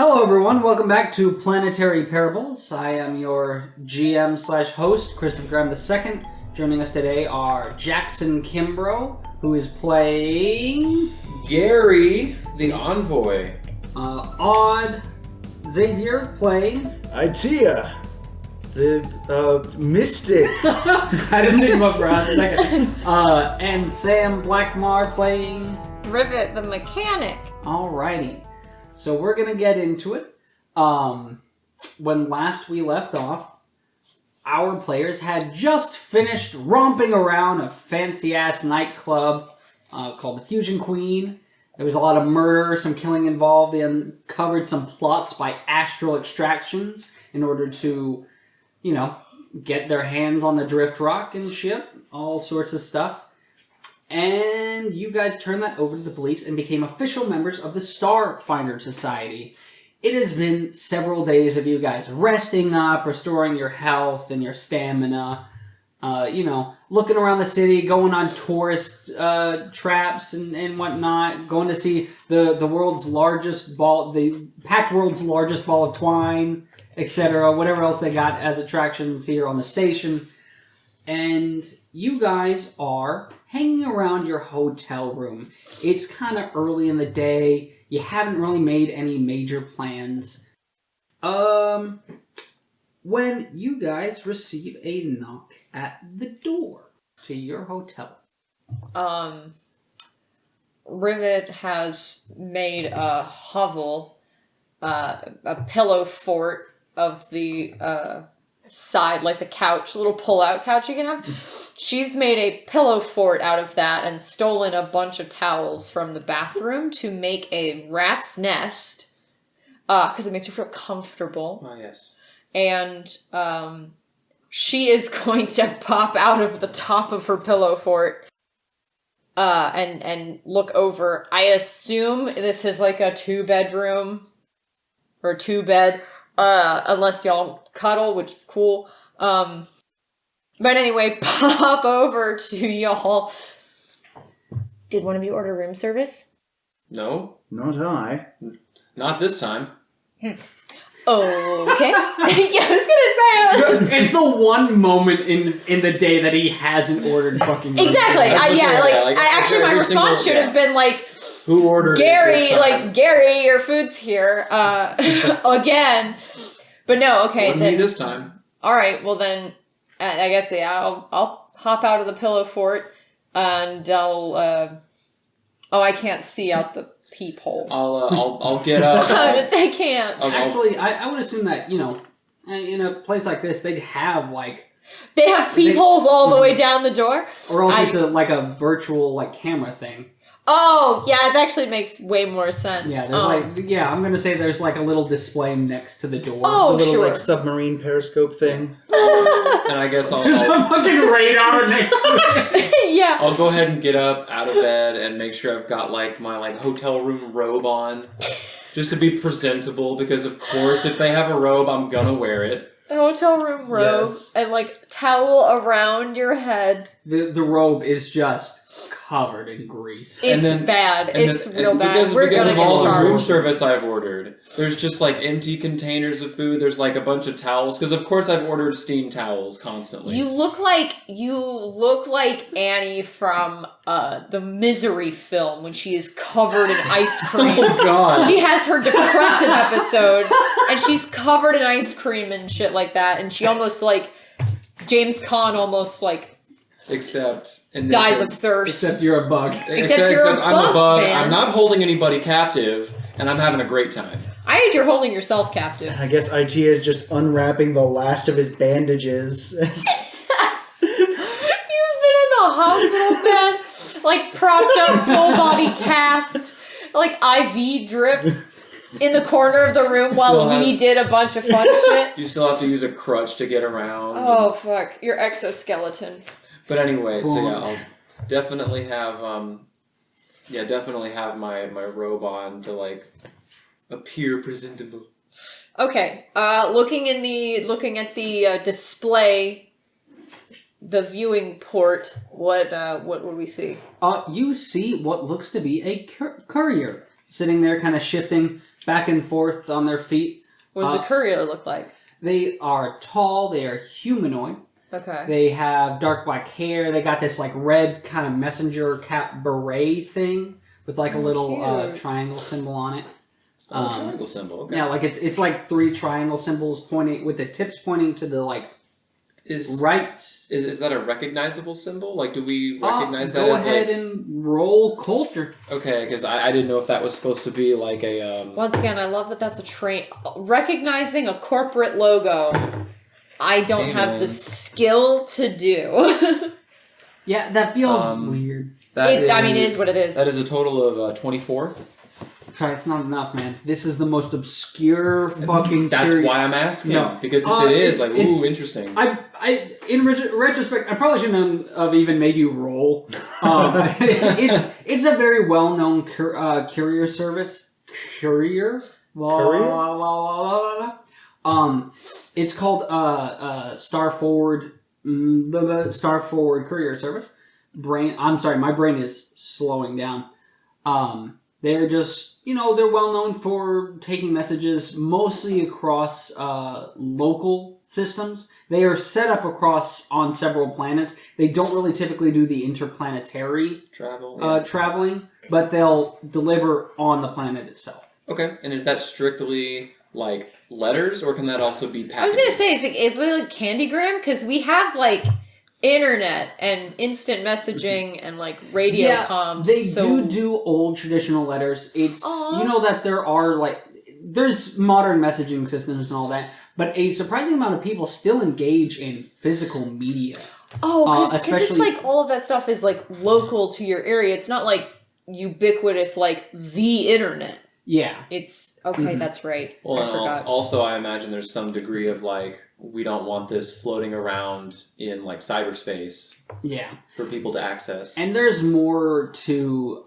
Hello everyone, welcome back to Planetary Parables. I am your GM/host, Christopher Graham II. Joining us today are Jackson Kimbrough, who is playing... Gerry, the envoy. Xavier playing... Ittia, the mystic. I didn't think about for a second. And Sam Blackmar playing... Rivet, the mechanic. Alrighty. So we're going to get into it. When last we left off, our players had just finished romping around a fancy-ass nightclub called the Fusion Queen. There was a lot of murder, some killing involved. They uncovered some plots by astral extractions in order to, get their hands on the drift rock and shit. All sorts of stuff. And you guys turned that over to the police and became official members of the Starfinder Society. It has been several days of you guys resting up, restoring your health and your stamina, looking around the city, going on tourist traps and whatnot, going to see the world's largest ball, the packed world's largest ball of twine, etc., whatever else they got as attractions here on the station. And you guys are hanging around your hotel room. It's kind of early in the day. You haven't really made any major plans. When you guys receive a knock at the door to your hotel. Rivet has made a hovel, a pillow fort of the side, like the couch, little pull-out couch you can have. She's made a pillow fort out of that and stolen a bunch of towels from the bathroom to make a rat's nest, because it makes her feel comfortable. Oh, yes. And she is going to pop out of the top of her pillow fort and look over. I assume this is like a 2-bedroom or 2-bed, unless y'all cuddle, which is cool. But anyway, pop over to y'all. Did one of you order room service? No. Not I. Not this time. Okay. Yeah, I was gonna say. It's the one moment in the day that he hasn't ordered fucking room Exactly. service. My response should have been like, who ordered Gerry, it this time? Gerry, your food's here. Again. But no, okay. Wouldn't be this time. Alright, well then, I guess, I'll hop out of the pillow fort, and I'll, I can't see out the peephole. I'll get up. I can't. Actually, I would assume that, in a place like this, they'd have, They have peepholes all the way down the door? Or else it's a virtual, camera thing. Oh, yeah, it actually makes way more sense. Yeah, there's I'm gonna say there's a little display next to the door. Oh, the little sure. submarine periscope thing. And I guess There's a fucking radar next to it. Yeah. I'll go ahead and get up out of bed and make sure I've got my hotel room robe on, just to be presentable. Because of course, if they have a robe, I'm gonna wear it. A hotel room robe and towel around your head. The robe is just covered in grease. It's bad. It's real bad. We're because gonna of get all the room charged. service I've ordered. There's just empty containers of food. There's a bunch of towels because of course I've ordered steam towels constantly. You look like Annie from the Misery film when she is covered in ice cream. Oh god. She has her depressive episode and she's covered in ice cream and shit like that, and she almost James Caan almost Except dies of thirst. Except you're a bug. Except you're a I'm a bug. man. I'm not holding anybody captive, and I'm having a great time. I think you're holding yourself captive. I guess Ittia is just unwrapping the last of his bandages. You've been in the hospital bed, propped up, full body cast, IV drip in the corner of the room while we did a bunch of fun shit. You still have to use a crutch to get around. Oh fuck, your exoskeleton. But anyway, so yeah, I'll definitely have my robe on to appear presentable. Okay, looking at the display, the viewing port. What would we see? You see what looks to be a courier. sitting there kind of shifting back and forth on their feet. What does the courier look like? They are tall. They are humanoid. Okay. They have dark black hair. They got this like red kind of messenger cap beret thing with like a little triangle symbol on it. Triangle symbol. Okay. Yeah, like it's like 3 triangle symbols pointing with the tips pointing to the like right. Is that a recognizable symbol? Like, do we recognize that go as ahead like? and roll culture. Okay, because I didn't know if that was supposed to be like a. Once again, I love that that's a train. Recognizing a corporate logo, I don't have the skill to do. Yeah, that feels weird. It is what it is. That is a total of 24. Try, it's not enough, man. This is the most obscure fucking. That's theory. why I'm asking. No. Because if it is, like, ooh, interesting. In retrospect, I probably shouldn't have even made you roll. It's a very well-known courier service. Courier? It's called Star Forward Courier Service. I'm sorry, my brain is slowing down. They're just, they're well known for taking messages mostly across local systems. They are set up on several planets. They don't really typically do the interplanetary traveling, but they'll deliver on the planet itself. Okay, and is that strictly like letters, or can that also be packages? I was gonna say it's really like Candygram because we have like internet and instant messaging and like radio comms. They do old traditional letters. It's that there are there's modern messaging systems and all that, but a surprising amount of people still engage in physical media. Oh, because it's like all of that stuff is like local to your area. It's not like ubiquitous like the internet. Yeah. It's okay, that's right. Well, I and forgot. also I imagine there's some degree of like, we don't want this floating around in like cyberspace. Yeah. For people to access. And there's more to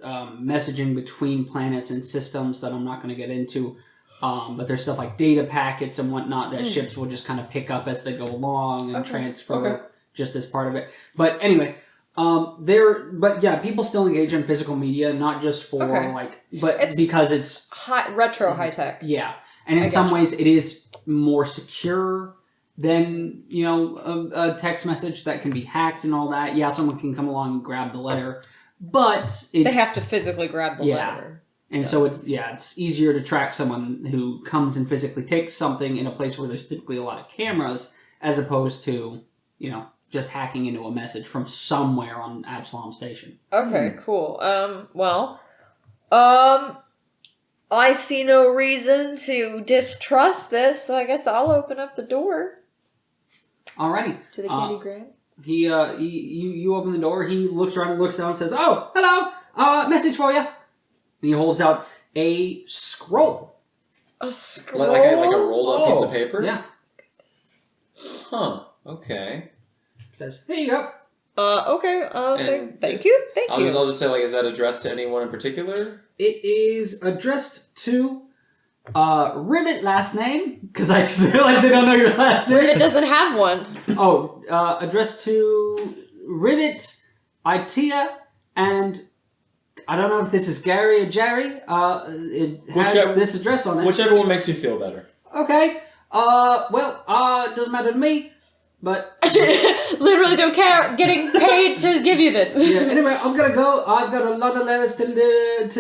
messaging between planets and systems that I'm not going to get into. But there's stuff like data packets and whatnot that ships will just kind of pick up as they go along and transfer just as part of it. But anyway, people still engage in physical media, not just for because it's retro high tech. Yeah, and in some ways it is more secure than a text message that can be hacked and all that. Yeah, someone can come along and grab the letter, but they have to physically grab the letter. And so it's easier to track someone who comes and physically takes something in a place where there's typically a lot of cameras, as opposed to just hacking into a message from somewhere on Absalom Station. Okay, cool. I see no reason to distrust this, so I guess I'll open up the door. Alrighty. To the Candygram. You open the door, he looks around and looks down and says, "Oh, hello! Message for you." And he holds out a scroll. A scroll? Like a rolled up piece of paper? Yeah. Huh. Okay. Says, "Here you go." Okay. Thank you. I'll just say, like, is that addressed to anyone in particular? It is addressed to Rivet last name, because I just realized they don't know your last name. Rivet doesn't have one. Addressed to Rivet, Ittia, and I don't know if this is Gerry or Gerry. It has this address on it. Whichever one makes you feel better. Okay. It doesn't matter to me. But literally don't care. Getting paid to give you this. Yeah. Anyway, I'm gonna go. I've got a lot of letters to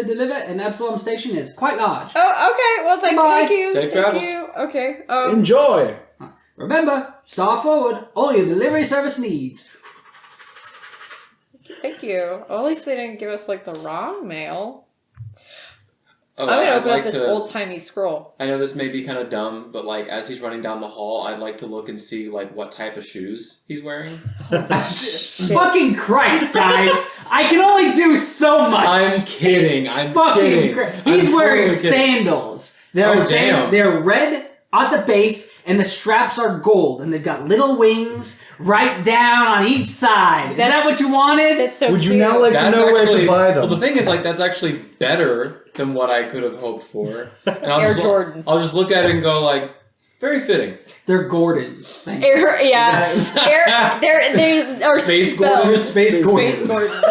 deliver, and Absalom Station is quite large. Oh, okay. Well, thank you. Safe travels. You. Okay. Enjoy. Remember, Star Forward. All your delivery service needs. Thank you. Well, at least they didn't give us like the wrong mail. Oh, I'm gonna open up this old-timey scroll. I know this may be kind of dumb, but like as he's running down the hall, I'd like to look and see like what type of shoes he's wearing. Fucking Christ, guys! I can only do so much. I'm kidding. He's wearing sandals. Damn. They're red at the base, and the straps are gold, and they've got little wings right down on each side. Is that what you wanted? That's so Would you cute. now like to know where to buy them? Well, the thing is, like, that's actually better than what I could have hoped for. And Air Jordans. I'll just look at it and go, like, very fitting. They're Gordon. They are Space spelled. Gordon. Space Gordon. Space Gordons.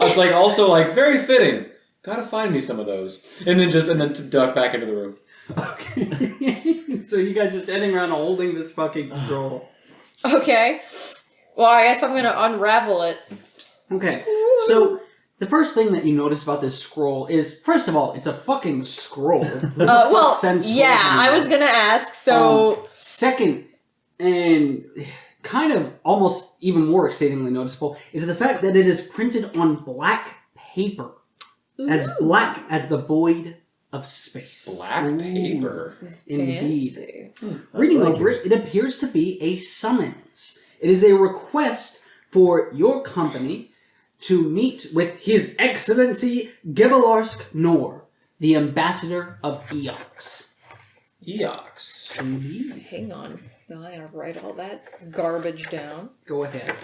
I it's like also like very fitting. Gotta find me some of those, and then to duck back into the room. Okay. So you guys just standing around holding this fucking scroll. Okay. Well, I guess I'm gonna unravel it. Okay. So the first thing that you notice about this scroll is, first of all, it's a fucking scroll. Well, yeah, I was gonna ask. So second, and kind of almost even more exceedingly noticeable, is the fact that it is printed on black paper. As black as the void of space. Black paper. Indeed. Fancy. Reading over it, it appears to be a summons. It is a request for your company to meet with His Excellency Gevalarsk Nor, the ambassador of Eox. Eox. Indeed. Hang on. Now I gotta write all that garbage down. Go ahead.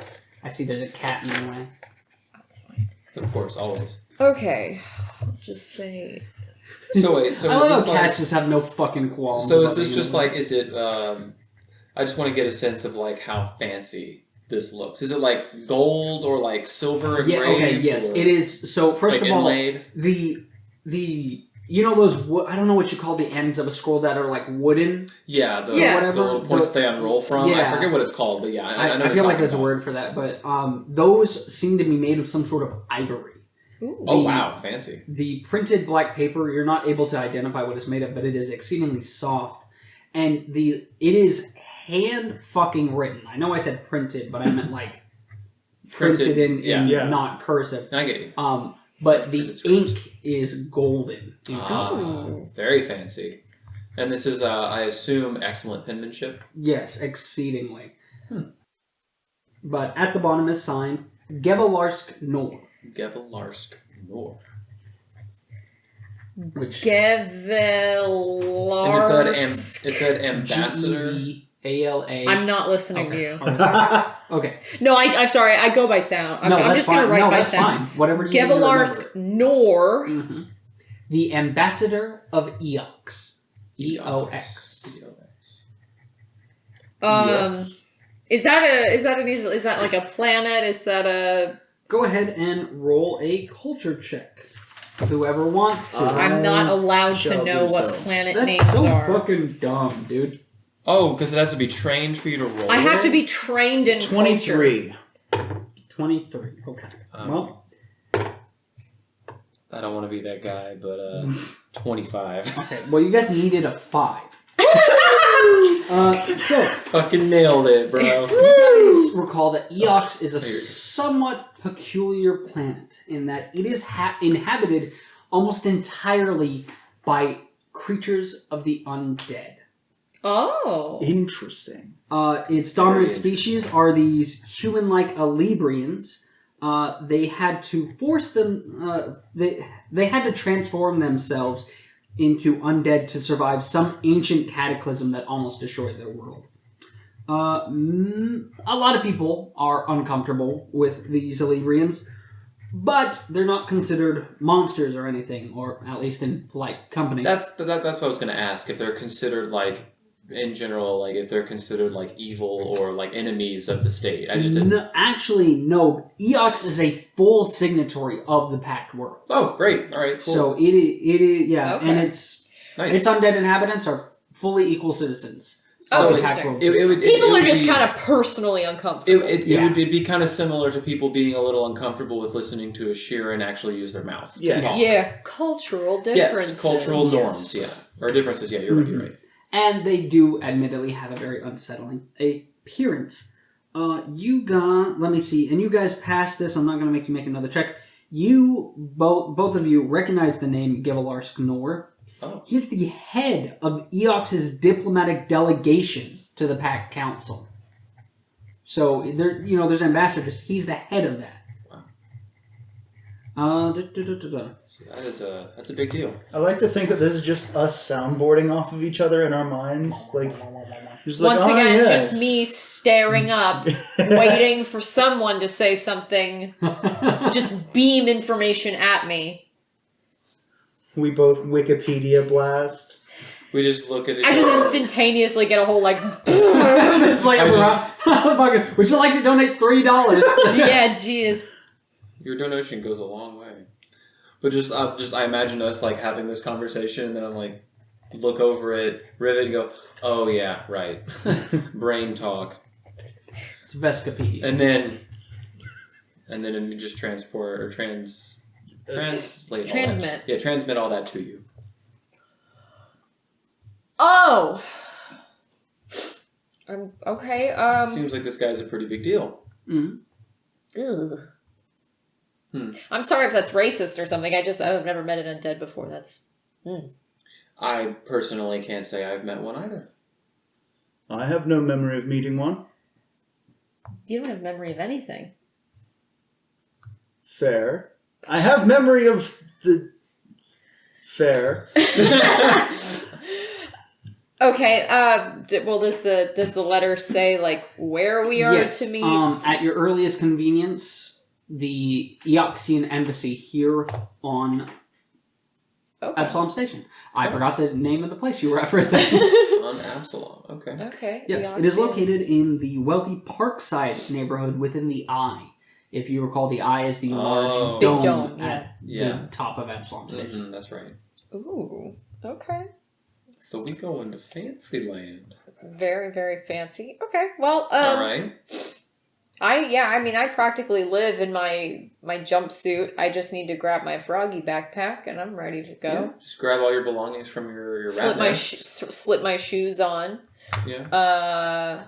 I see there's a cat in the way. That's fine. Of course, always. Okay. I'll just say. So wait, so I is love this how like... cats just have no fucking qualms. So is about this being just in the way. like, is it, I just want to get a sense of like how fancy this looks. Is it like gold or like silver engraved? Yeah, okay, yes. or It is, so first like of all, inlaid? the you know those, I don't know what you call the ends of a scroll that are like wooden? Yeah, the whatever. little points they unroll from. I Yeah. forget what it's called, but yeah, I know I what feel you're like talking there's a about. word for that, but those seem to be made of some sort of ivory. Ooh. Oh wow, fancy. The printed black paper, you're not able to identify what it's made of, but it is exceedingly soft. And it is hand fucking written. I know I said printed, but I meant like printed in yeah. not cursive. I get you. But the It's great. ink is golden. in color. Oh. Very fancy. And this is, I assume, excellent penmanship. Yes, exceedingly. But at the bottom is signed Gevalarsk Nor. Gevalarsk Nor. Which Gevalarsk. It said ambassador. Gevala. I'm not listening to you. Okay. No, I'm sorry. I go by sound. I'm that's just gonna fine. write no, by that's sound. fine. Whatever you need to Gevalarsk Nor. remember. The ambassador of Eox. EOX. Is that like a planet? Is that a? Go ahead and roll a culture check. Whoever wants to. I'm not allowed to shall know do what so. planet That's names so are. fucking dumb, dude. Oh, because it has to be trained for you to roll. I have to it? be trained in 23. 23. Okay. Well, I don't want to be that guy, but 25. okay. Well, you guys needed a 5. So, Fucking nailed it, bro. you guys recall that Eox is a somewhat peculiar planet in that it is inhabited almost entirely by creatures of the undead. Oh. Interesting. Its dominant Very species are these human-like Alibrians. They had to force them. They had to transform themselves into undead to survive some ancient cataclysm that almost destroyed their world. A lot of people are uncomfortable with these Alibrians, but they're not considered monsters or anything, or at least in polite company. That's what I was going to ask. If they're considered, like, in general, like, if they're considered, like, evil or, like, enemies of the state. I just didn't... No, actually, no. Eox is a full signatory of the Pact World. Oh, great. All right, cool. So it is, yeah, Okay. and its Nice. undead inhabitants are fully equal citizens. Oh, of the interesting. Pact World It system. would People are just be- kind of personally uncomfortable. It Yeah. would be kind of similar to people being a little uncomfortable with listening to a Sheeran actually use their mouth. to Yes. talk. Yeah, cultural differences. Yes, cultural Yes. norms, yeah. Or differences, yeah, you're right, you're right. And they do admittedly have a very unsettling appearance. You got, let me see, and you guys passed this, I'm not going to make you make another check. You, both of you, recognize the name Gevalarsk Nor. Oh. He's the head of Eox's diplomatic delegation to the Pact Council. So, there's ambassadors. He's the head of that. So that's a big deal. I like to think that this is just us soundboarding off of each other in our minds. Like, just like, Once again, yes. just me staring up, waiting for someone to say something, just beam information at me. We both Wikipedia blast. We just look at it. I just instantaneously get a whole, like, It's like, I would you like to donate $3? yeah, jeez. Your donation goes a long way. But I imagine us like having this conversation, and then I'm like, look over at Rivet and go, oh yeah, right. Brain talk. It's Vescapedia. And then we just transport or translate Transmit. all that. Yeah, transmit all that to you. Oh! Okay, Seems like this guy's a pretty big deal. Mm. Ugh. I'm sorry if that's racist or something. I've never met an undead before. That's... I personally can't say I've met one either. I have no memory of meeting one. You don't have memory of anything. Fair. I have memory of the... Fair. Okay, well, does the letter say, like, where we are Yes, to meet? at your earliest convenience, the Eoxian embassy here on Absalom Station. I forgot the name of the place you were referencing. On Absalom, okay. Okay. Yes, it is located in the wealthy Parkside neighborhood within the Eye. If you recall, the Eye is the large Big dome, dome, at yeah. the top of Absalom Station. That's right. Ooh, okay. So we go into fancy land. Very, very fancy. Okay, well, All right. I practically live in my jumpsuit. I just need to grab my froggy backpack, and I'm ready to go. Yeah, just grab all your belongings from your Slip rat nest. slip my shoes on. Yeah.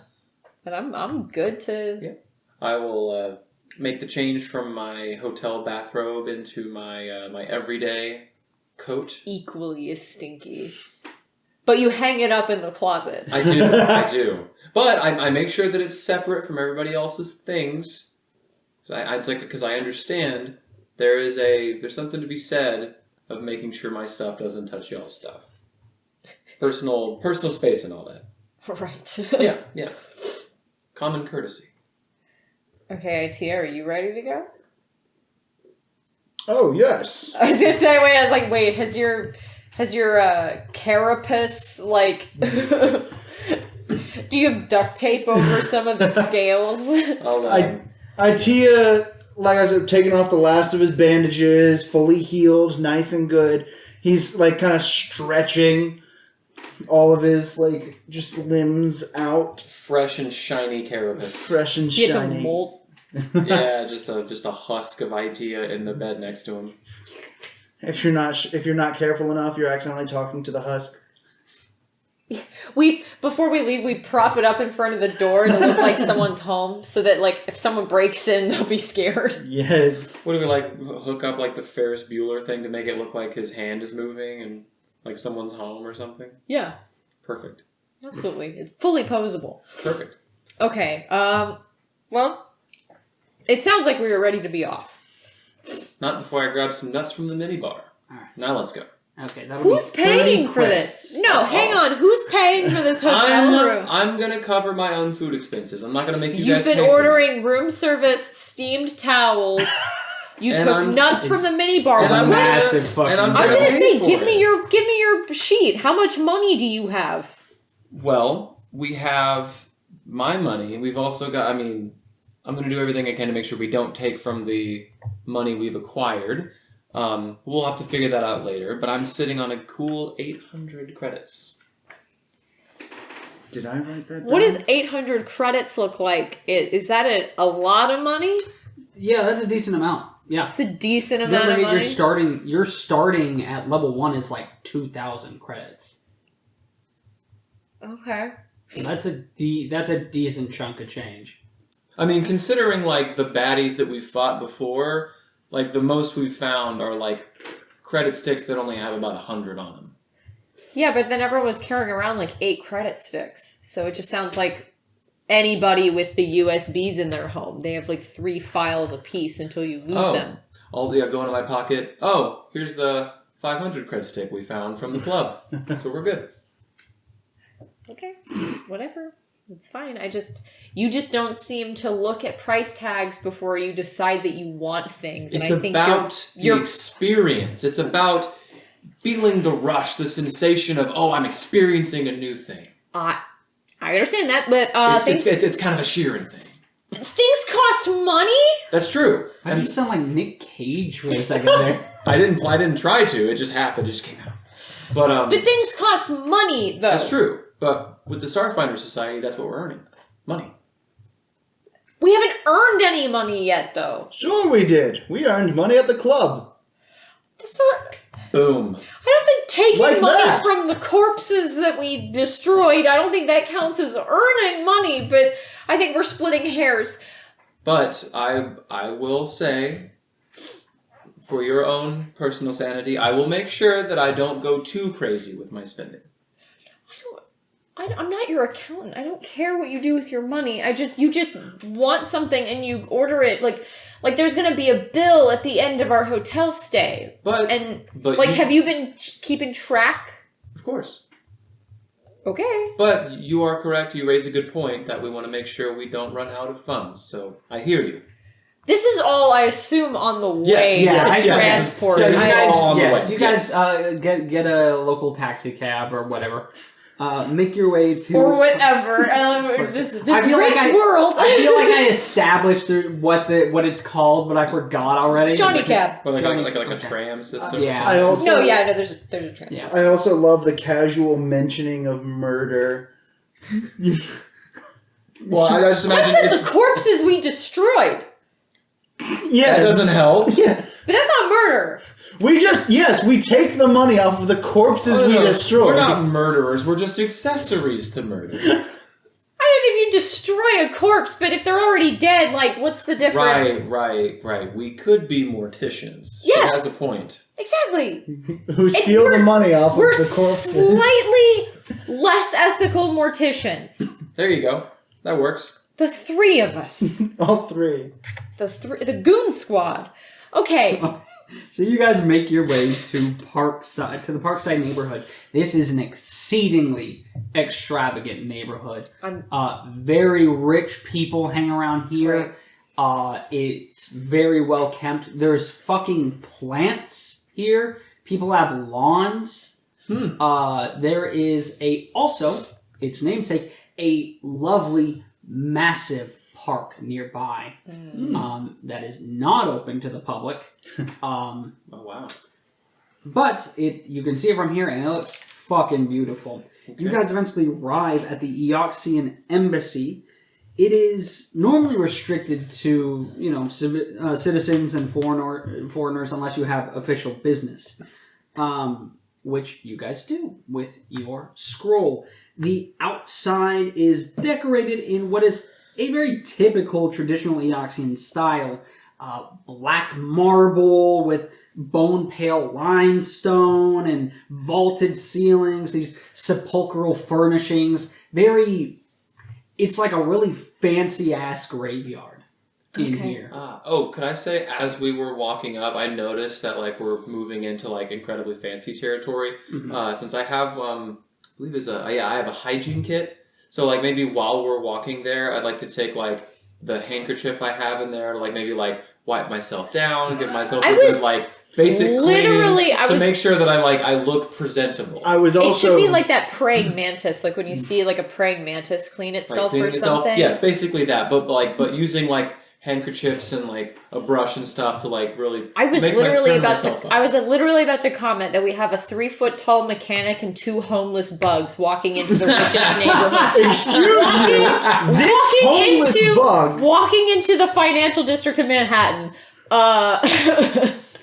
And I'm good to. Yeah. I will make the change from my hotel bathrobe into my my everyday coat. Equally as stinky. But you hang it up in the closet. I do. But I make sure that it's separate from everybody else's things. It's like, because I understand there's something to be said of making sure my stuff doesn't touch y'all's stuff. Personal space and all that. Right. Yeah. Common courtesy. Okay, Ittia, are you ready to go? Oh, yes. I was gonna say, wait, has your carapace, like, do you have duct tape over some of the scales? Ittia, like I said, taking off the last of his bandages, fully healed, nice and good. He's, like, kind of stretching all of his, like, just limbs out. Fresh and shiny carapace. Fresh and You shiny. have to molt. Yeah, just a husk of Ittia in the bed next to him. If you're not careful enough, you're accidentally talking to the husk. Before we leave, we prop it up in front of the door to look like someone's home, so that, like, if someone breaks in, they'll be scared. Yes. What do we, like, hook up, like, the Ferris Bueller thing to make it look like his hand is moving and, like, someone's home or something? Yeah. Perfect. Absolutely. It's fully posable. Perfect. Okay, well, it sounds like we were ready to be off. Not before I grab some nuts from the minibar. All right. Now let's go. Okay, that'll Who's be 30 paying for credits. this? No, hang on. Who's paying for this hotel room? I'm gonna cover my own food expenses. I'm not gonna make you You've guys been pay for ordering room service, steamed towels. You And took I'm- nuts from the minibar. and I'm What- Massive fucking. and I'm I was gonna gonna pay say, for give it. me your sheet. How much money do you have? Well, we have my money. We've also got. I'm gonna do everything I can to make sure we don't take from the money we've acquired. We'll have to figure that out later. But I'm sitting on a cool 800 credits. Did I write that down? What does 800 credits look like? Is that a lot of money? Yeah, that's a decent amount. Yeah. It's a decent Don't amount of forget money. you're starting at level 1 is like 2,000 credits. Okay. That's a decent chunk of change. I mean, considering like the baddies that we've fought before, like the most we've found are like credit sticks that only have about 100 on them. Yeah, but then everyone was carrying around like 8 credit sticks. So it just sounds like anybody with the USBs in their home. They have like 3 files apiece until you lose them. I'll go into my pocket. Oh, here's the 500 credit stick we found from the club. So we're good. Okay, whatever. It's fine. You just don't seem to look at price tags before you decide that you want things. And It's I think about you're the experience. It's about feeling the rush, the sensation of, oh, I'm experiencing a new thing. I understand that, but It's kind of a Sheeran thing. Things cost money? That's true. Why did you sound like Nick Cage for a second there? I didn't try to. It just happened. It just came out. But things cost money, though. that's true. But with the Starfinder Society, that's what we're earning. Money. We haven't earned any money yet, though. Sure we did. We earned money at the club. That's not... Boom. I don't think taking Like money that. from the corpses that we destroyed, I don't think that counts as earning money, but I think we're splitting hairs. But I will say, for your own personal sanity, I will make sure that I don't go too crazy with my spending. I'm not your accountant. I don't care what you do with your money. You just want something and you order it. Like there's gonna be a bill at the end of our hotel stay. But have you been keeping track? Of course. Okay. But you are correct. You raise a good point that we want to make sure we don't run out of funds. So I hear you. This is all, I assume, on the way Yes, to yes. transport. So You guys get a local taxi cab or whatever. Make your way to... Or whatever. This rich world. I feel like I established what it's called, but I forgot already. Johnny Cab. Or Johnny- like okay. a tram system. Yeah. Or something. There's a transport. Yeah. I also love the casual mentioning of murder. Well, I just I imagine said the corpses we destroyed. Yes. that doesn't help. Yeah. But that's not murder. We take the money off of the corpses we destroyed. We're not murderers. We're just accessories to murder. I don't know if you destroy a corpse, but if they're already dead, what's the difference? Right. We could be morticians. Yes. She has a point. Exactly. Who steal the money off of We're the corpses. slightly less ethical morticians. There you go. That works. The three of us. All three. The goon squad. Okay. So you guys make your way to the Parkside neighborhood. This is an exceedingly extravagant neighborhood. Very rich people hang around here. It's very well kept. There's fucking plants here. People have lawns. There is its namesake, a lovely, massive park nearby that is not open to the public. Oh wow! But you can see it from here, and it looks fucking beautiful. Okay. You guys eventually arrive at the Eoxian embassy. It is normally restricted to citizens and foreigners unless you have official business, which you guys do with your scroll. The outside is decorated in what is a very typical traditional Eoxian style. Black marble with bone pale limestone and vaulted ceilings, these sepulchral furnishings. It's like a really fancy ass graveyard in here. Could I say, as we were walking up, I noticed that we're moving into incredibly fancy territory. Since I have I have a hygiene kit. So maybe while we're walking there, I'd like to take the handkerchief I have in there, maybe wipe myself down, give myself a good basic cleaning to make sure that I look presentable. It should be like that praying mantis, when you see a praying mantis clean itself or something. Yes, basically that, but using handkerchiefs and a brush and stuff to really. I was literally about to comment that we have a 3-foot-tall mechanic and 2 homeless bugs walking into the richest neighborhood. Excuse you, this homeless bug. Walking into the financial district of Manhattan.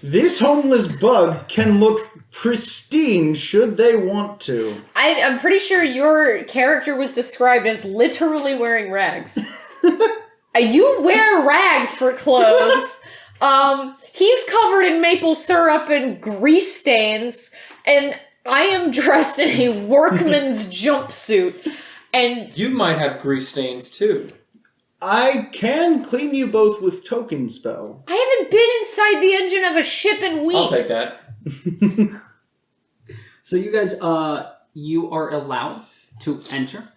This homeless bug can look pristine should they want to. I'm pretty sure your character was described as literally wearing rags. You wear rags for clothes. He's covered in maple syrup and grease stains, and I am dressed in a workman's jumpsuit. And you might have grease stains too. I can clean you both with token spell. I haven't been inside the engine of a ship in weeks. I'll take that. So you guys, you are allowed to enter.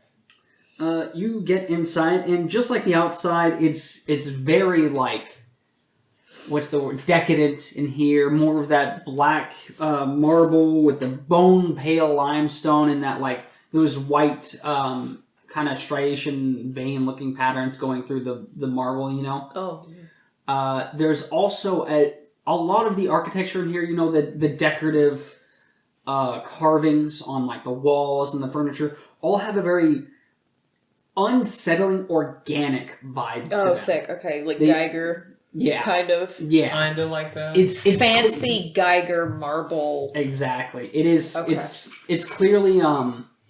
You get inside, and just like the outside, it's very what's the word? Decadent in here. More of that black marble with the bone pale limestone and that those white kind kind of striation vein-looking patterns going through the marble, you know. Oh. There's also a lot of the architecture in here, you know, the decorative carvings on like the walls and the furniture all have a very unsettling, organic vibe to them. Oh, sick. Okay, like Geiger, Yeah. kind of. Yeah. Kind of like that. It's Fancy Geiger marble. Exactly. It is. Okay. It's clearly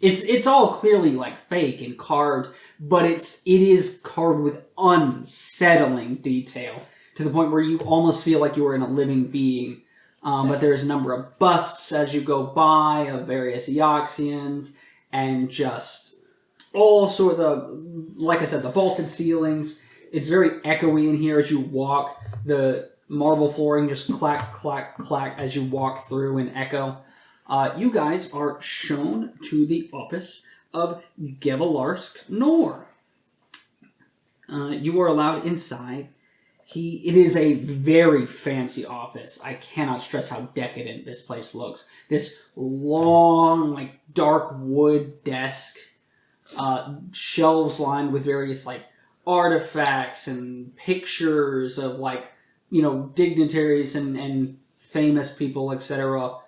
It's all clearly like fake and carved, but it is carved with unsettling detail to the point where you almost feel like you are in a living being. But there's a number of busts as you go by of various Eoxians and just all sort of, like I said, the vaulted ceilings. It's very echoey in here as you walk. The marble flooring just clack, clack, clack as you walk through and echo. You guys are shown to the office of Gevelarsk Nor. You are allowed inside. It is a very fancy office. I cannot stress how decadent this place looks. This long, like, dark wood desk, shelves lined with various, like, artifacts and pictures of, like, you know, dignitaries and famous people, etc.,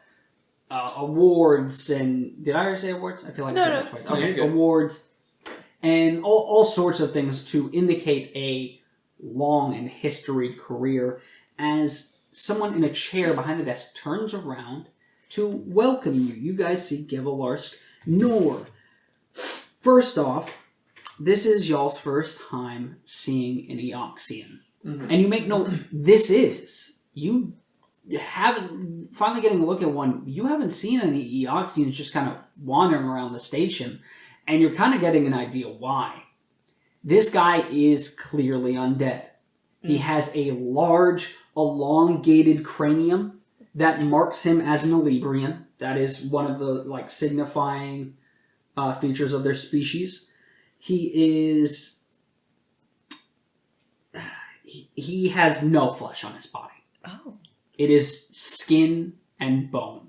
awards and... Did I already say awards? I feel like I said that twice. Okay, awards and all sorts of things to indicate a long and historied career as someone in a chair behind the desk turns around to welcome you. You guys see Gevelarsk Nor. First off, this is y'all's first time seeing an Eoxian. Mm-hmm. And you make note, you haven't, finally getting a look at one, you haven't seen any Eoxians just kind of wandering around the station, and you're kind of getting an idea why. This guy is clearly undead. He has a large, elongated cranium that marks him as an Elebrian. That is one of the like signifying features of their species. He has no flesh on his body. Oh. It is skin and bone.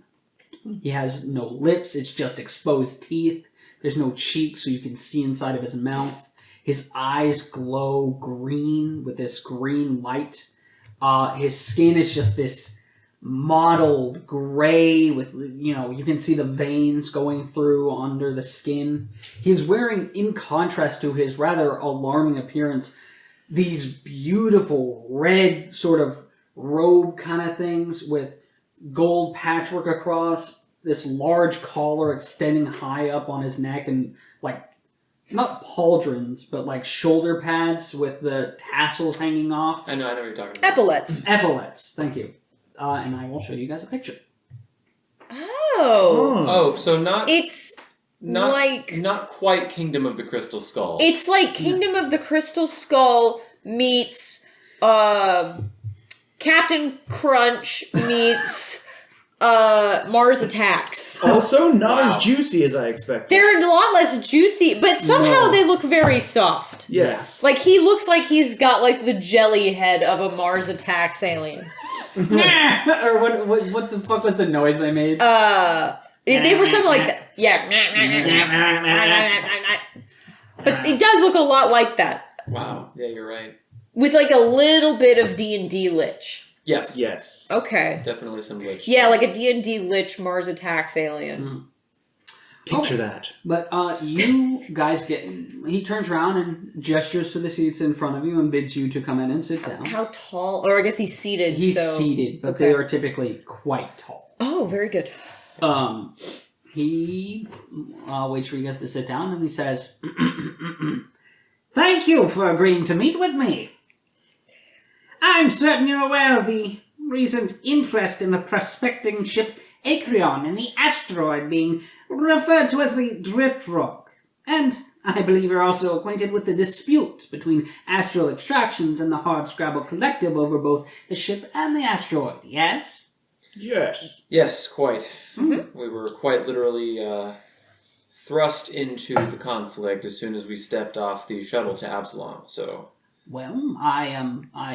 He has no lips. It's just exposed teeth. There's no cheeks, so you can see inside of his mouth. His eyes glow green with this green light. His skin is just this mottled gray with, you know, you can see the veins going through under the skin. He's wearing, in contrast to his rather alarming appearance, these beautiful red sort of robe kind of things with gold patchwork across, this large collar extending high up on his neck and like not pauldrons, but like shoulder pads with the tassels hanging off. I know what you're talking about. Epaulets. Epaulets, thank you. And I will show you guys a picture. Oh. So not... It's like... Not quite Kingdom of the Crystal Skull. It's like Kingdom of the Crystal Skull meets Captain Crunch meets Mars Attacks. Also, not as juicy as I expected. They're a lot less juicy, but somehow they look very soft. Yes. Like, he looks like he's got, like, the jelly head of a Mars Attacks alien. Or what the fuck was the noise they made? They were something like that. Yeah. But it does look a lot like that. Wow. Yeah, you're right. With, like, a little bit of D&D lich. Yes. Yes. Okay. Definitely some lich. Yeah, like a D&D lich Mars Attacks alien. Mm. Picture that. But you guys he turns around and gestures to the seats in front of you and bids you to come in and sit down. How tall? Or I guess he's seated. He's seated, but they are typically quite tall. Oh, very good. He waits for you guys to sit down and he says, "Thank you for agreeing to meet with me. I'm certain you're aware of the recent interest in the prospecting ship Acreon and the asteroid being referred to as the Drift Rock. And I believe you're also acquainted with the dispute between Astral Extractions and the Hardscrabble Collective over both the ship and the asteroid, yes?" Yes. Yes, quite. Mm-hmm. We were quite literally thrust into the conflict as soon as we stepped off the shuttle to Absalom, so... Well,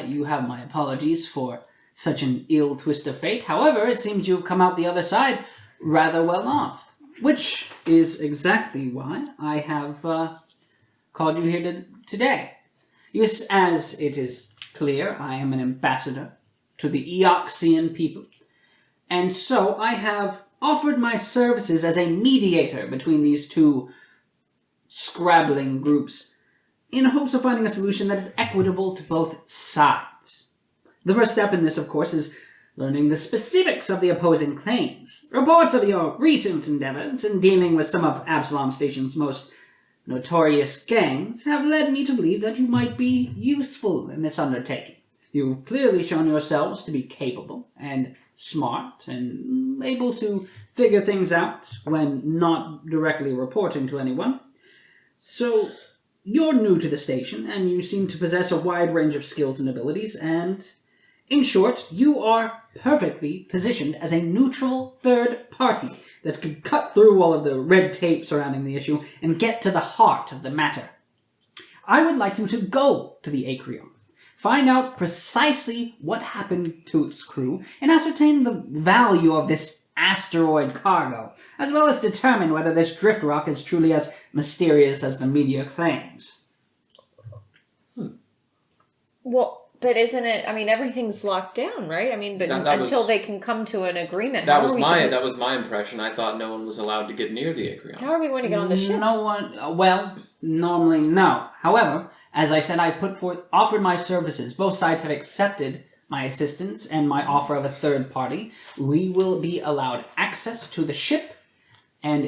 you have my apologies for such an ill twist of fate. However, it seems you've come out the other side rather well off. Which is exactly why I have called you here today. Yes, as it is clear, I am an ambassador to the Eoxian people, and so I have offered my services as a mediator between these two scrabbling groups in hopes of finding a solution that is equitable to both sides. The first step in this, of course, is learning the specifics of the opposing claims. Reports of your recent endeavors in dealing with some of Absalom Station's most notorious gangs have led me to believe that you might be useful in this undertaking. You've clearly shown yourselves to be capable and smart and able to figure things out when not directly reporting to anyone. So, you're new to the station, and you seem to possess a wide range of skills and abilities, and, in short, you are perfectly positioned as a neutral third party that could cut through all of the red tape surrounding the issue and get to the heart of the matter. I would like you to go to the Acreon, find out precisely what happened to its crew, and ascertain the value of this asteroid cargo, as well as determine whether this drift rock is truly as mysterious as the media claims. Well, but isn't it? I mean, everything's locked down, right? I mean, but until they can come to an agreement. That was my impression. I thought no one was allowed to get near the Acreon. How are we going to get on the ship? No one. Well, normally no. However, as I said, I offered my services. Both sides have accepted my assistance and my offer of a third party. We will be allowed access to the ship and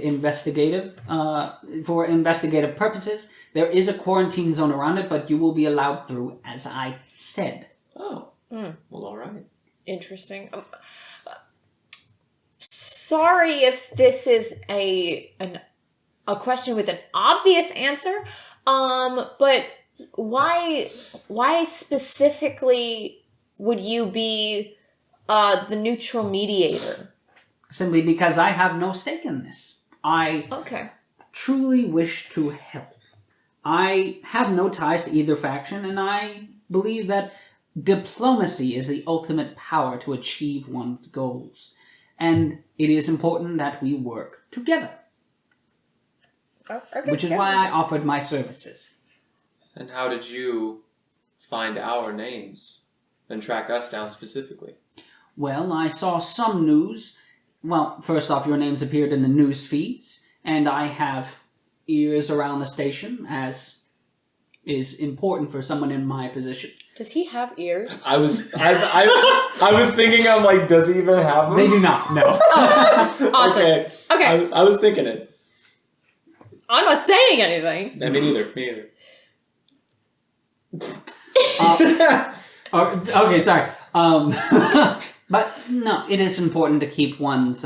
for investigative purposes. There is a quarantine zone around it, but you will be allowed through, as I said. Oh. Well, all right. Interesting. Sorry if this is a question with an obvious answer, but why specifically would you be the neutral mediator? Simply because I have no stake in this. I truly wish to help. I have no ties to either faction, and I believe that diplomacy is the ultimate power to achieve one's goals. And it is important that we work together. Which is why I offered my services. And how did you find our names and track us down specifically? Well, I saw some news. Well, first off, your names appeared in the news feeds, and I have ears around the station, as is important for someone in my position. Does he have ears? I was thinking, I'm like, does he even have them? They do not, no. Oh, awesome. Okay. I was thinking it. I'm not saying anything. Me neither. Okay, sorry. But no, it is important to keep one's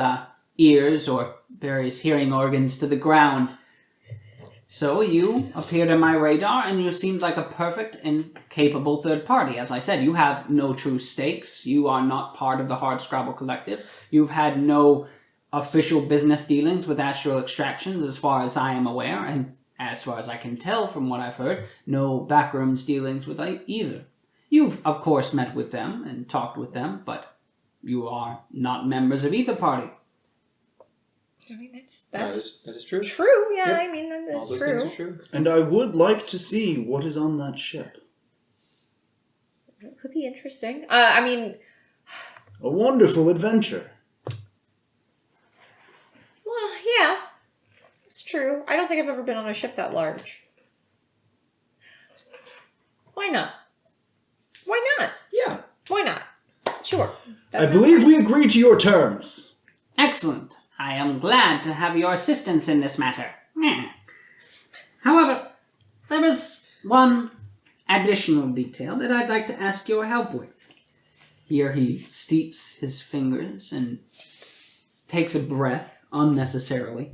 ears or various hearing organs to the ground. So you appeared on my radar, and you seemed like a perfect and capable third party. As I said, you have no true stakes. You are not part of the Hardscrabble Collective. You've had no official business dealings with Astral Extractions, as far as I am aware, and as far as I can tell from what I've heard, no backrooms dealings with either. You've, of course, met with them and talked with them, but you are not members of either party. I mean, that is true. True, yeah, Yep. I mean, that is All those true. things are true. And I would like to see what is on that ship. It could be interesting. I mean... A wonderful adventure. Well, yeah. It's true. I don't think I've ever been on a ship that large. Why not? Why not? Yeah. Why not? Sure. I believe we agree to your terms. Excellent. I am glad to have your assistance in this matter. However, there is one additional detail that I'd like to ask your help with. Here he steeps his fingers and takes a breath unnecessarily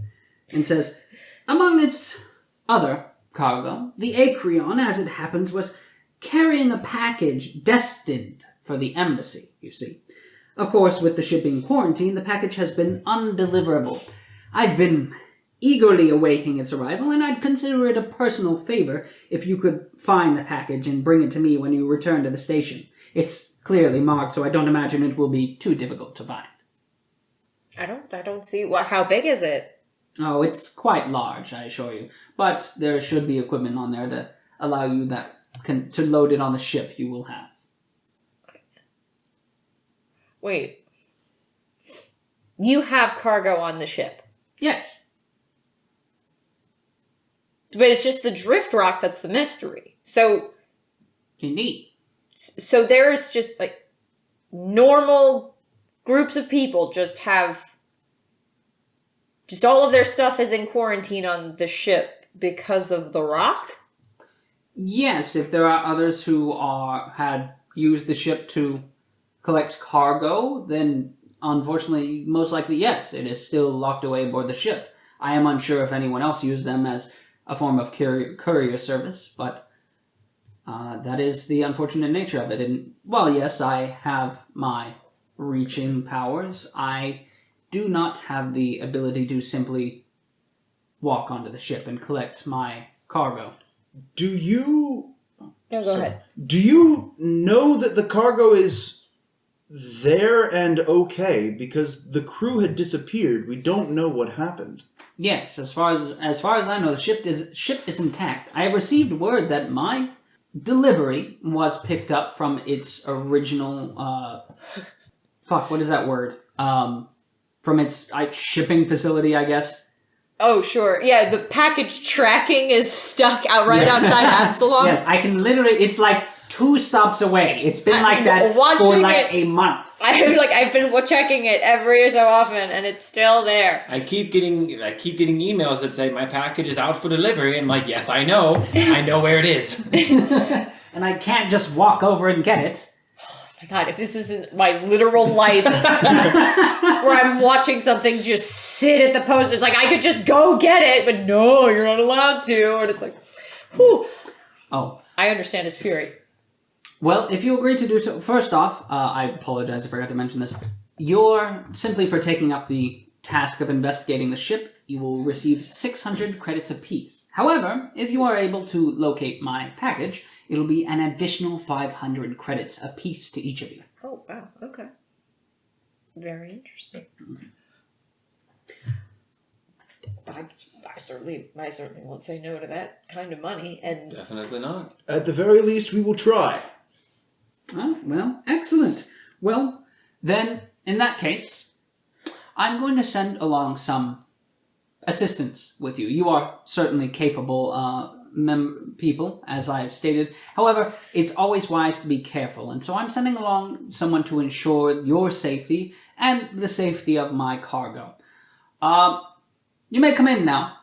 and says, among its other cargo, the Acreon, as it happens, was carrying a package destined for the embassy, you see. Of course, with the ship being quarantined, the package has been undeliverable. I've been eagerly awaiting its arrival, and I'd consider it a personal favor if you could find the package and bring it to me when you return to the station. It's clearly marked, so I don't imagine it will be too difficult to find. I don't see... How big is it? Oh, it's quite large, I assure you. But there should be equipment on there to allow you to load it on the ship you will have. Wait. You have cargo on the ship. Yes. But it's just the drift rock that's the mystery. So Indeed. So there's just like normal groups of people just all of their stuff is in quarantine on the ship because of the rock? Yes, if there are others who had used the ship to collect cargo, then unfortunately, most likely, yes, it is still locked away aboard the ship. I am unsure if anyone else used them as a form of courier service, but that is the unfortunate nature of it. And while, yes, I have my reaching powers, I do not have the ability to simply walk onto the ship and collect my cargo. Do you... No, go ahead. Do you know that the cargo is there and okay? Because the crew had disappeared. We don't know what happened. Yes, as far as I know, the ship is intact. I have received word that my delivery was picked up from its original what is that word? From its shipping facility, I guess. Oh, sure. Yeah, the package tracking is stuck outside Absalom. Yes, I can literally, it's like 2 stops away. It's been like that for like a month. I've been checking it every so often, and it's still there. I keep getting emails that say my package is out for delivery, and I'm like, yes, I know where it is. And I can't just walk over and get it. Oh my god, if this isn't my literal life, where I'm watching something just sit at the post, it's like, I could just go get it, but no, you're not allowed to, and it's like, whew. Oh. I understand his fury. Well, if you agree to do so, first off, I apologize, I forgot to mention this. You're simply for taking up the task of investigating the ship, you will receive 600 credits apiece. However, if you are able to locate my package, it'll be an additional 500 credits apiece to each of you. Oh, wow, okay. Very interesting. I certainly won't say no to that kind of money, and... Definitely not. At the very least, we will try. Oh, well, excellent. Well, then, in that case, I'm going to send along some assistance with you. You are certainly capable people, as I've stated. However, it's always wise to be careful, and so I'm sending along someone to ensure your safety and the safety of my cargo. You may come in now.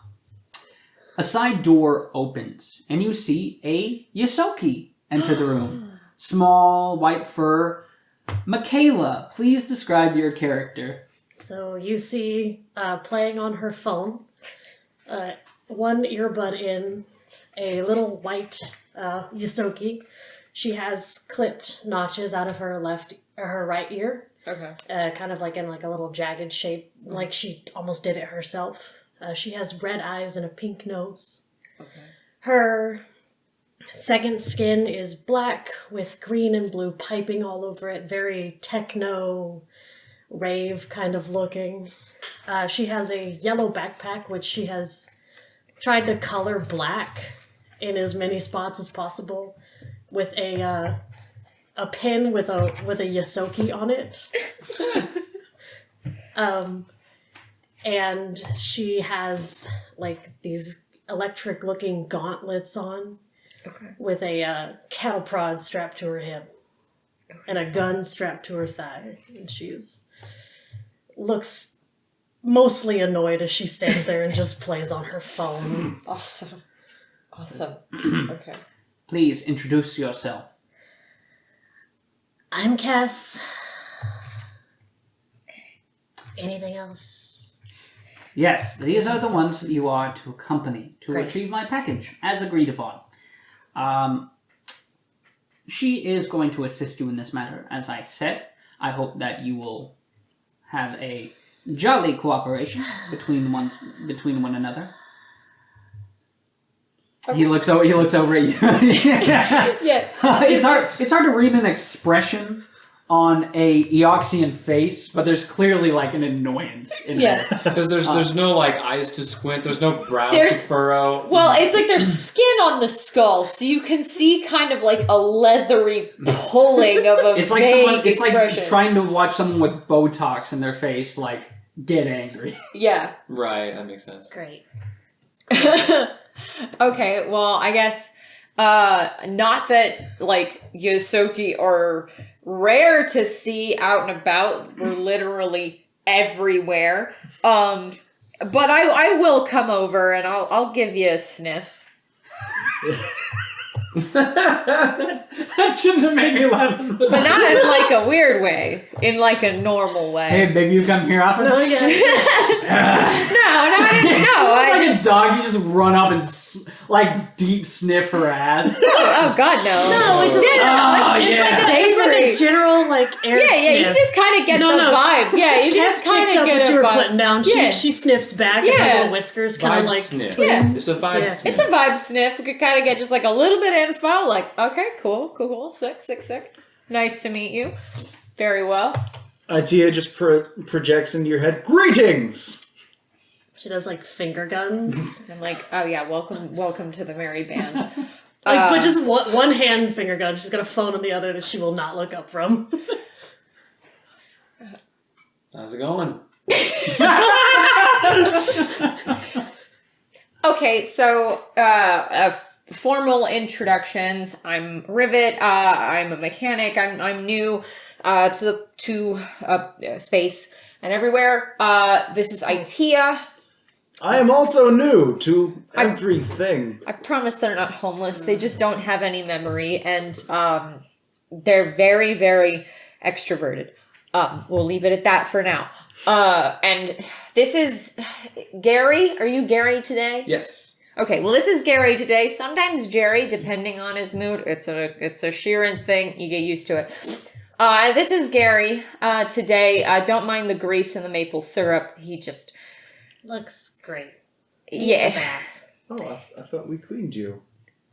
A side door opens, and you see a Yosoki enter the room. Small, white fur. MaKayla, please describe your character. So you see, playing on her phone, one earbud in, a little white Yosoki. She has clipped notches out of her right ear. Okay. Kind of like in like a little jagged shape, like she almost did it herself. She has red eyes and a pink nose. Okay. Her second skin is black with green and blue piping all over it. Very techno, rave kind of looking. She has a yellow backpack, which she has tried to color black in as many spots as possible, with a pin with a Yosoki on it. And she has like these electric looking gauntlets on. Okay. With a cattle prod strapped to her hip. Okay. And a gun strapped to her thigh. And looks mostly annoyed as she stands there and just plays on her phone. Awesome. Okay. Please introduce yourself. I'm Cass. Anything else? Yes, these are the ones that you are to accompany to Great. retrieve my package, as agreed upon. She is going to assist you in this matter, as I said. I hope that you will have a jolly cooperation between one another. Okay. He looks over at you. Yeah. It's hard to read an expression on a Eoxian face, but there's clearly like an annoyance in Yeah. there. Because there's no like eyes to squint. There's no brows to There's- furrow. Well, it's like there's skin on the skull, so you can see kind of like a leathery pulling of a It's like vague someone. It's expression. like trying to watch someone with Botox in their face, like get angry. Yeah. Right, that makes sense. Great. Okay, well, I guess not that like Yosoki are rare to see out and about. We're literally everywhere. But I will come over and I'll give you a sniff. That shouldn't have made me laugh. But not in like a weird way, in like a normal way. Hey, baby, you come here often? No, yeah. I Like just a dog, you just run up and like deep sniff her ass. oh god no. No, it's just Oh, it's yeah. like Savory. a general like air Yeah, sniff. you just kind of get No, the no. vibe. Yeah, you Cass just kind picked of up get what a you were vibe. putting down. Yeah. She sniffs back and her Yeah. little whiskers kind Vibe of like sniff. twin. Yeah. It's a vibe Yeah. sniff. It's a vibe sniff. We could kind of get just like a little bit of info. Like, okay, cool. Sick. Nice to meet you. Very well. Ittia just projects into your head. Greetings! She does like finger guns. I'm like, oh yeah, welcome to the merry band. But just one hand finger gun. She's got a phone on the other that she will not look up from. How's it going? Okay, so formal introductions. I'm Rivet. I'm a mechanic. I'm new to space and everywhere. This is Ittia. I am also new to everything. I promise they're not homeless. They just don't have any memory, and they're very, very extroverted. We'll leave it at that for now. And this is Gerry. Are you Gerry today? Yes. Okay, well, this is Gerry today. Sometimes Gerry, depending on his mood. It's a Sheeran thing. You get used to it. This is Gerry today. Don't mind the grease and the maple syrup. He just... Looks great. Yeah. Needs a bath. Oh, I thought we cleaned you.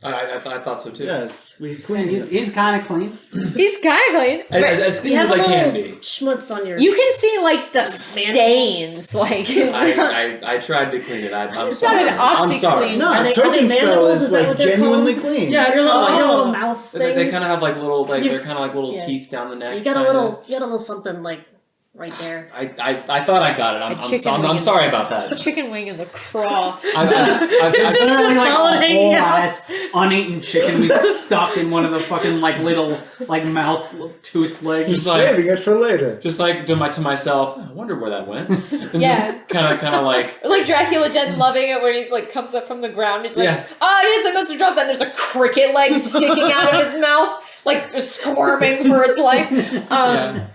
I thought so too. Yes, we And cleaned you. he's kind of clean. He's kind of clean. but As You clean have as a I little can be. schmutz on your... you can see, like, the Mandibles. stains. Like, it's not, I tried to clean it. I'm it's not sorry. an I'm sorry. OxyClean. No, Are they token spell mandibles? is Is that like what they're genuinely called? clean. Yeah, it's your kind little, of your like little mouth things. they kind of have like little You- they're kind of like little yeah. teeth down the neck. You got a kinda. little something like right there. I thought I got it. I'm wing. sorry about that. Chicken wing in the craw. It's just Literally like falling a whole out. ass uneaten chicken meat stuck in one of the fucking like little like mouth tooth legs. Just like- Saving it for later. Just like to myself, I wonder where that went. And Yeah. just kind of like Like Dracula Dead loving it when he's like comes up from the ground. He's like, Yeah. yes, I must have dropped that. And there's a cricket leg sticking out of his mouth, like squirming for its life. yeah.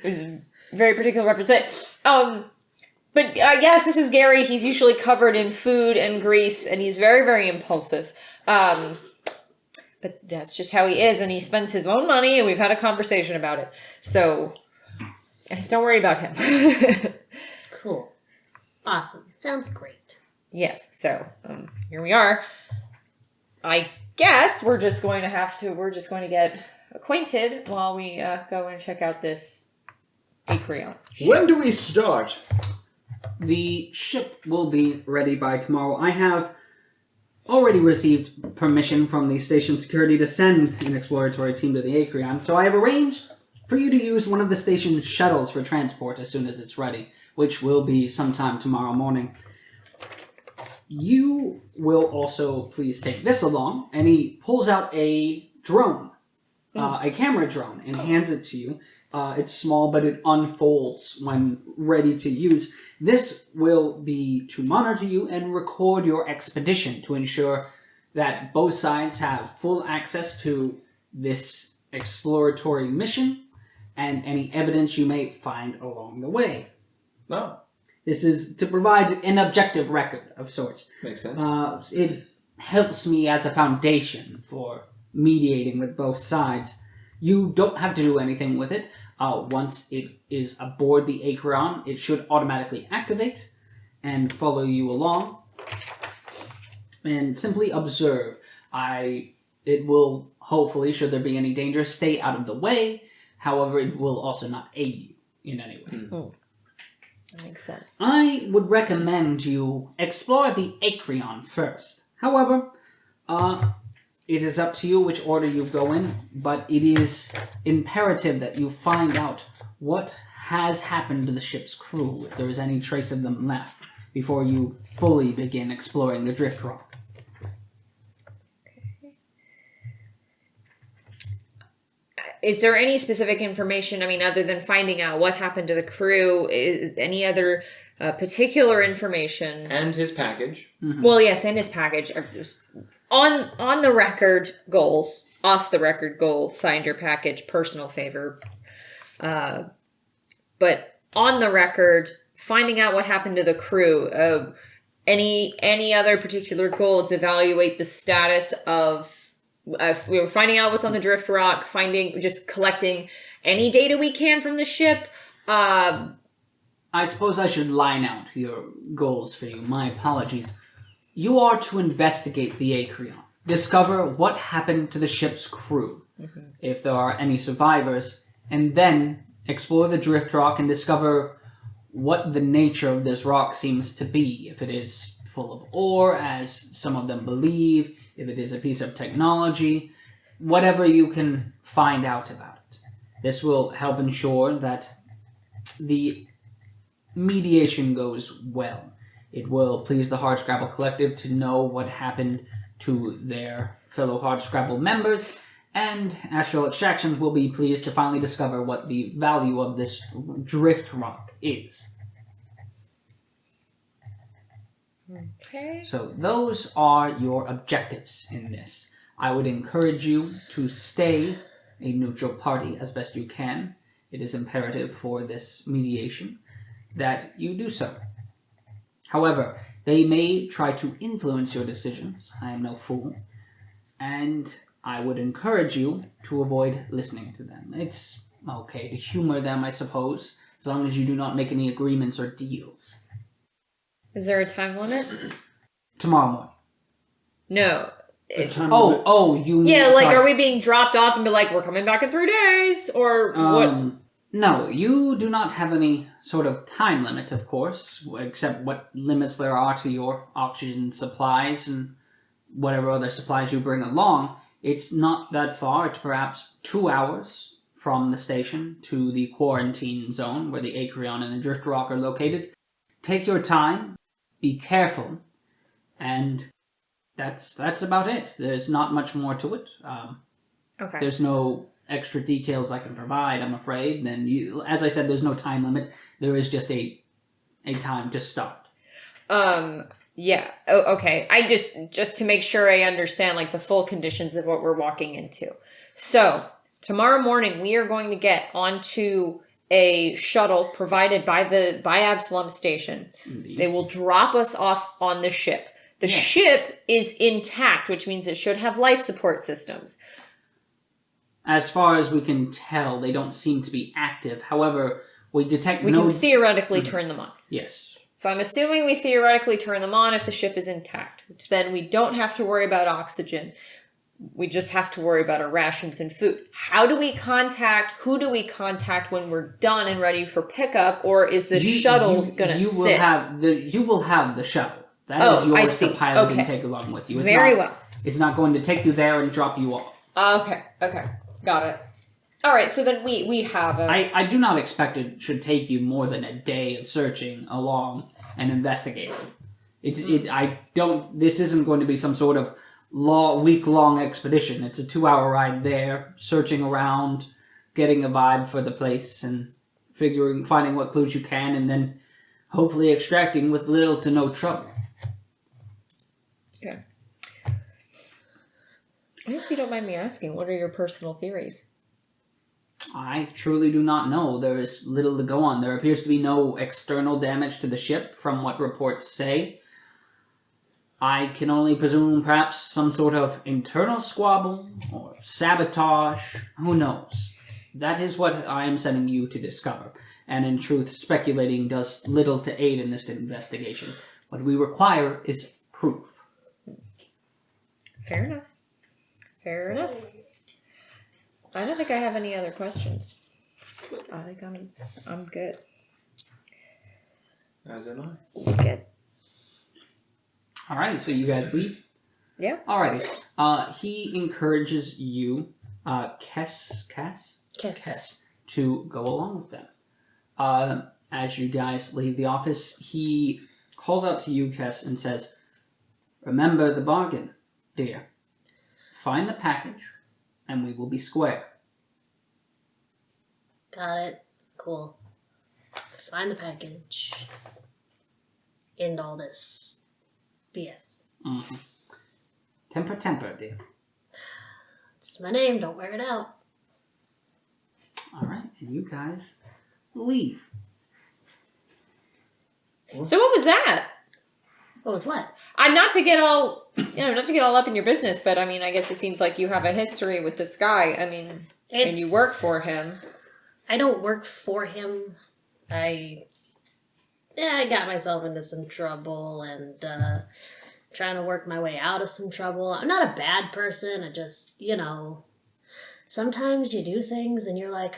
It was a very particular reference. But yes, this is Gerry. He's usually covered in food and grease, and he's very, very impulsive. But that's just how he is, and he spends his own money, and we've had a conversation about it. So, just don't worry about him. Cool. Awesome. Sounds great. Yes, so here we are. I guess we're just going to get acquainted while we go and check out this Acreon. When do we start? The ship will be ready by tomorrow. I have already received permission from the station security to send an exploratory team to the Acreon, so I have arranged for you to use one of the station's shuttles for transport as soon as it's ready, which will be sometime tomorrow morning. You will also please take this along, and he pulls out a drone, a camera drone, and hands it to you. It's small, but it unfolds when ready to use. This will be to monitor you and record your expedition to ensure that both sides have full access to this exploratory mission and any evidence you may find along the way. No, This is to provide an objective record of sorts. makes sense. It helps me as a foundation for mediating with both sides. You don't have to do anything with it. Once it is aboard the Acreon, it should automatically activate and follow you along. And simply observe. It will hopefully, should there be any danger, stay out of the way. However, it will also not aid you in any way. That makes sense. I would recommend you explore the Acreon first. However, it is up to you which order you go in, but it is imperative that you find out what has happened to the ship's crew, if there is any trace of them left, before you fully begin exploring the drift rock. Is there any specific information, I mean, other than finding out what happened to the crew, any other particular information? And his package. Mm-hmm. Well, yes, and his package. On the record goals, off the record goal, find your package, personal favor. But on the record, finding out what happened to the crew. Any other particular goals? Evaluate the status of. We were finding out what's on the drift rock, just collecting any data we can from the ship. I suppose I should line out your goals for you. My apologies. You are to investigate the Acreon. Discover what happened to the ship's crew, if there are any survivors, and then explore the drift rock and discover what the nature of this rock seems to be. If it is full of ore, as some of them believe, if it is a piece of technology, whatever you can find out about it. This will help ensure that the mediation goes well. It will please the Hardscrabble Collective to know what happened to their fellow Hardscrabble members, and Astral Extractions will be pleased to finally discover what the value of this drift rock is. Okay. So those are your objectives in this. I would encourage you to stay a neutral party as best you can. It is imperative for this mediation that you do so. However, they may try to influence your decisions. I am no fool. And I would encourage you to avoid listening to them. It's okay to humor them, I suppose, as long as you do not make any agreements or deals. Is there a time limit? Tomorrow morning. No. You... Yeah, like, sorry. are we being dropped off and be like, we're coming back in 3 days? Or what? No, you do not have any sort of time limit, of course, except what limits there are to your oxygen supplies and whatever other supplies you bring along. It's not that far. It's perhaps 2 hours from the station to the quarantine zone where the Acreon and the Drift Rock are located. Take your time, be careful, and that's about it. There's not much more to it. Okay. There's no extra details I can provide, I'm afraid. And as I said, there's no time limit. There is just a time to start. Yeah. Oh, okay. I just to make sure I understand like the full conditions of what we're walking into. So tomorrow morning we are going to get onto a shuttle provided by Absalom Station. Indeed. They will drop us off on the ship. The Yes. ship is intact, which means it should have life support systems. As far as we can tell, they don't seem to be active. However, we detect We can theoretically turn them on. Yes. So I'm assuming we theoretically turn them on if the ship is intact, which then we don't have to worry about oxygen. We just have to worry about our rations and food. Who do we contact when we're done and ready for pickup, or is the shuttle gonna sit? You will have the shuttle. That Oh, is yours I see. to pilot Okay. and take along with you. Very well. It's not going to take you there and drop you off. Okay, got it. All right, so then we have a... I do not expect it should take you more than a day of searching along and investigating. This isn't going to be some sort of week-long expedition. It's a 2-hour ride there, searching around, getting a vibe for the place, and finding what clues you can, and then hopefully extracting with little to no trouble. Okay. I hope you don't mind me asking, what are your personal theories? I truly do not know. There is little to go on. There appears to be no external damage to the ship, from what reports say. I can only presume perhaps some sort of internal squabble or sabotage. Who knows? That is what I am sending you to discover. And in truth, speculating does little to aid in this investigation. What we require is proof. Fair enough. I don't think I have any other questions. I think I'm good. As am I. Good. Alright, so you guys leave? Yeah. Alrighty. He encourages you, Kess, to go along with them. As you guys leave the office, he calls out to you, Kess, and says, "Remember the bargain, dear. Find the package, and we will be square." Got it. Cool. Find the package. End all this BS. Mm-hmm. Temper, dear. It's my name. Don't wear it out. Alright, and you guys leave. So what was that? What was what? Not to get all up in your business, but I mean, I guess it seems like you have a history with this guy. I mean, and you work for him. I don't work for him. I got myself into some trouble and trying to work my way out of some trouble. I'm not a bad person. I just, sometimes you do things and you're like,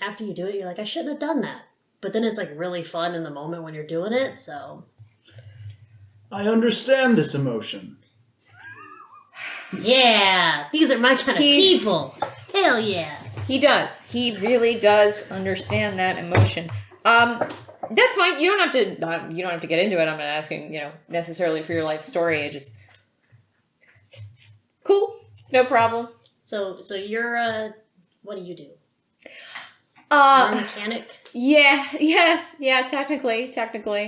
after you do it, you're like, I shouldn't have done that. But then it's like really fun in the moment when you're doing it, so. I understand this emotion. Yeah, these are my kind of people. Hell yeah. He does. He really does understand that emotion. That's fine. You don't have to get into it. I'm not asking, necessarily for your life story. I just cool. No problem. So you're what do you do? You're a mechanic? Yeah, yes, yeah, technically.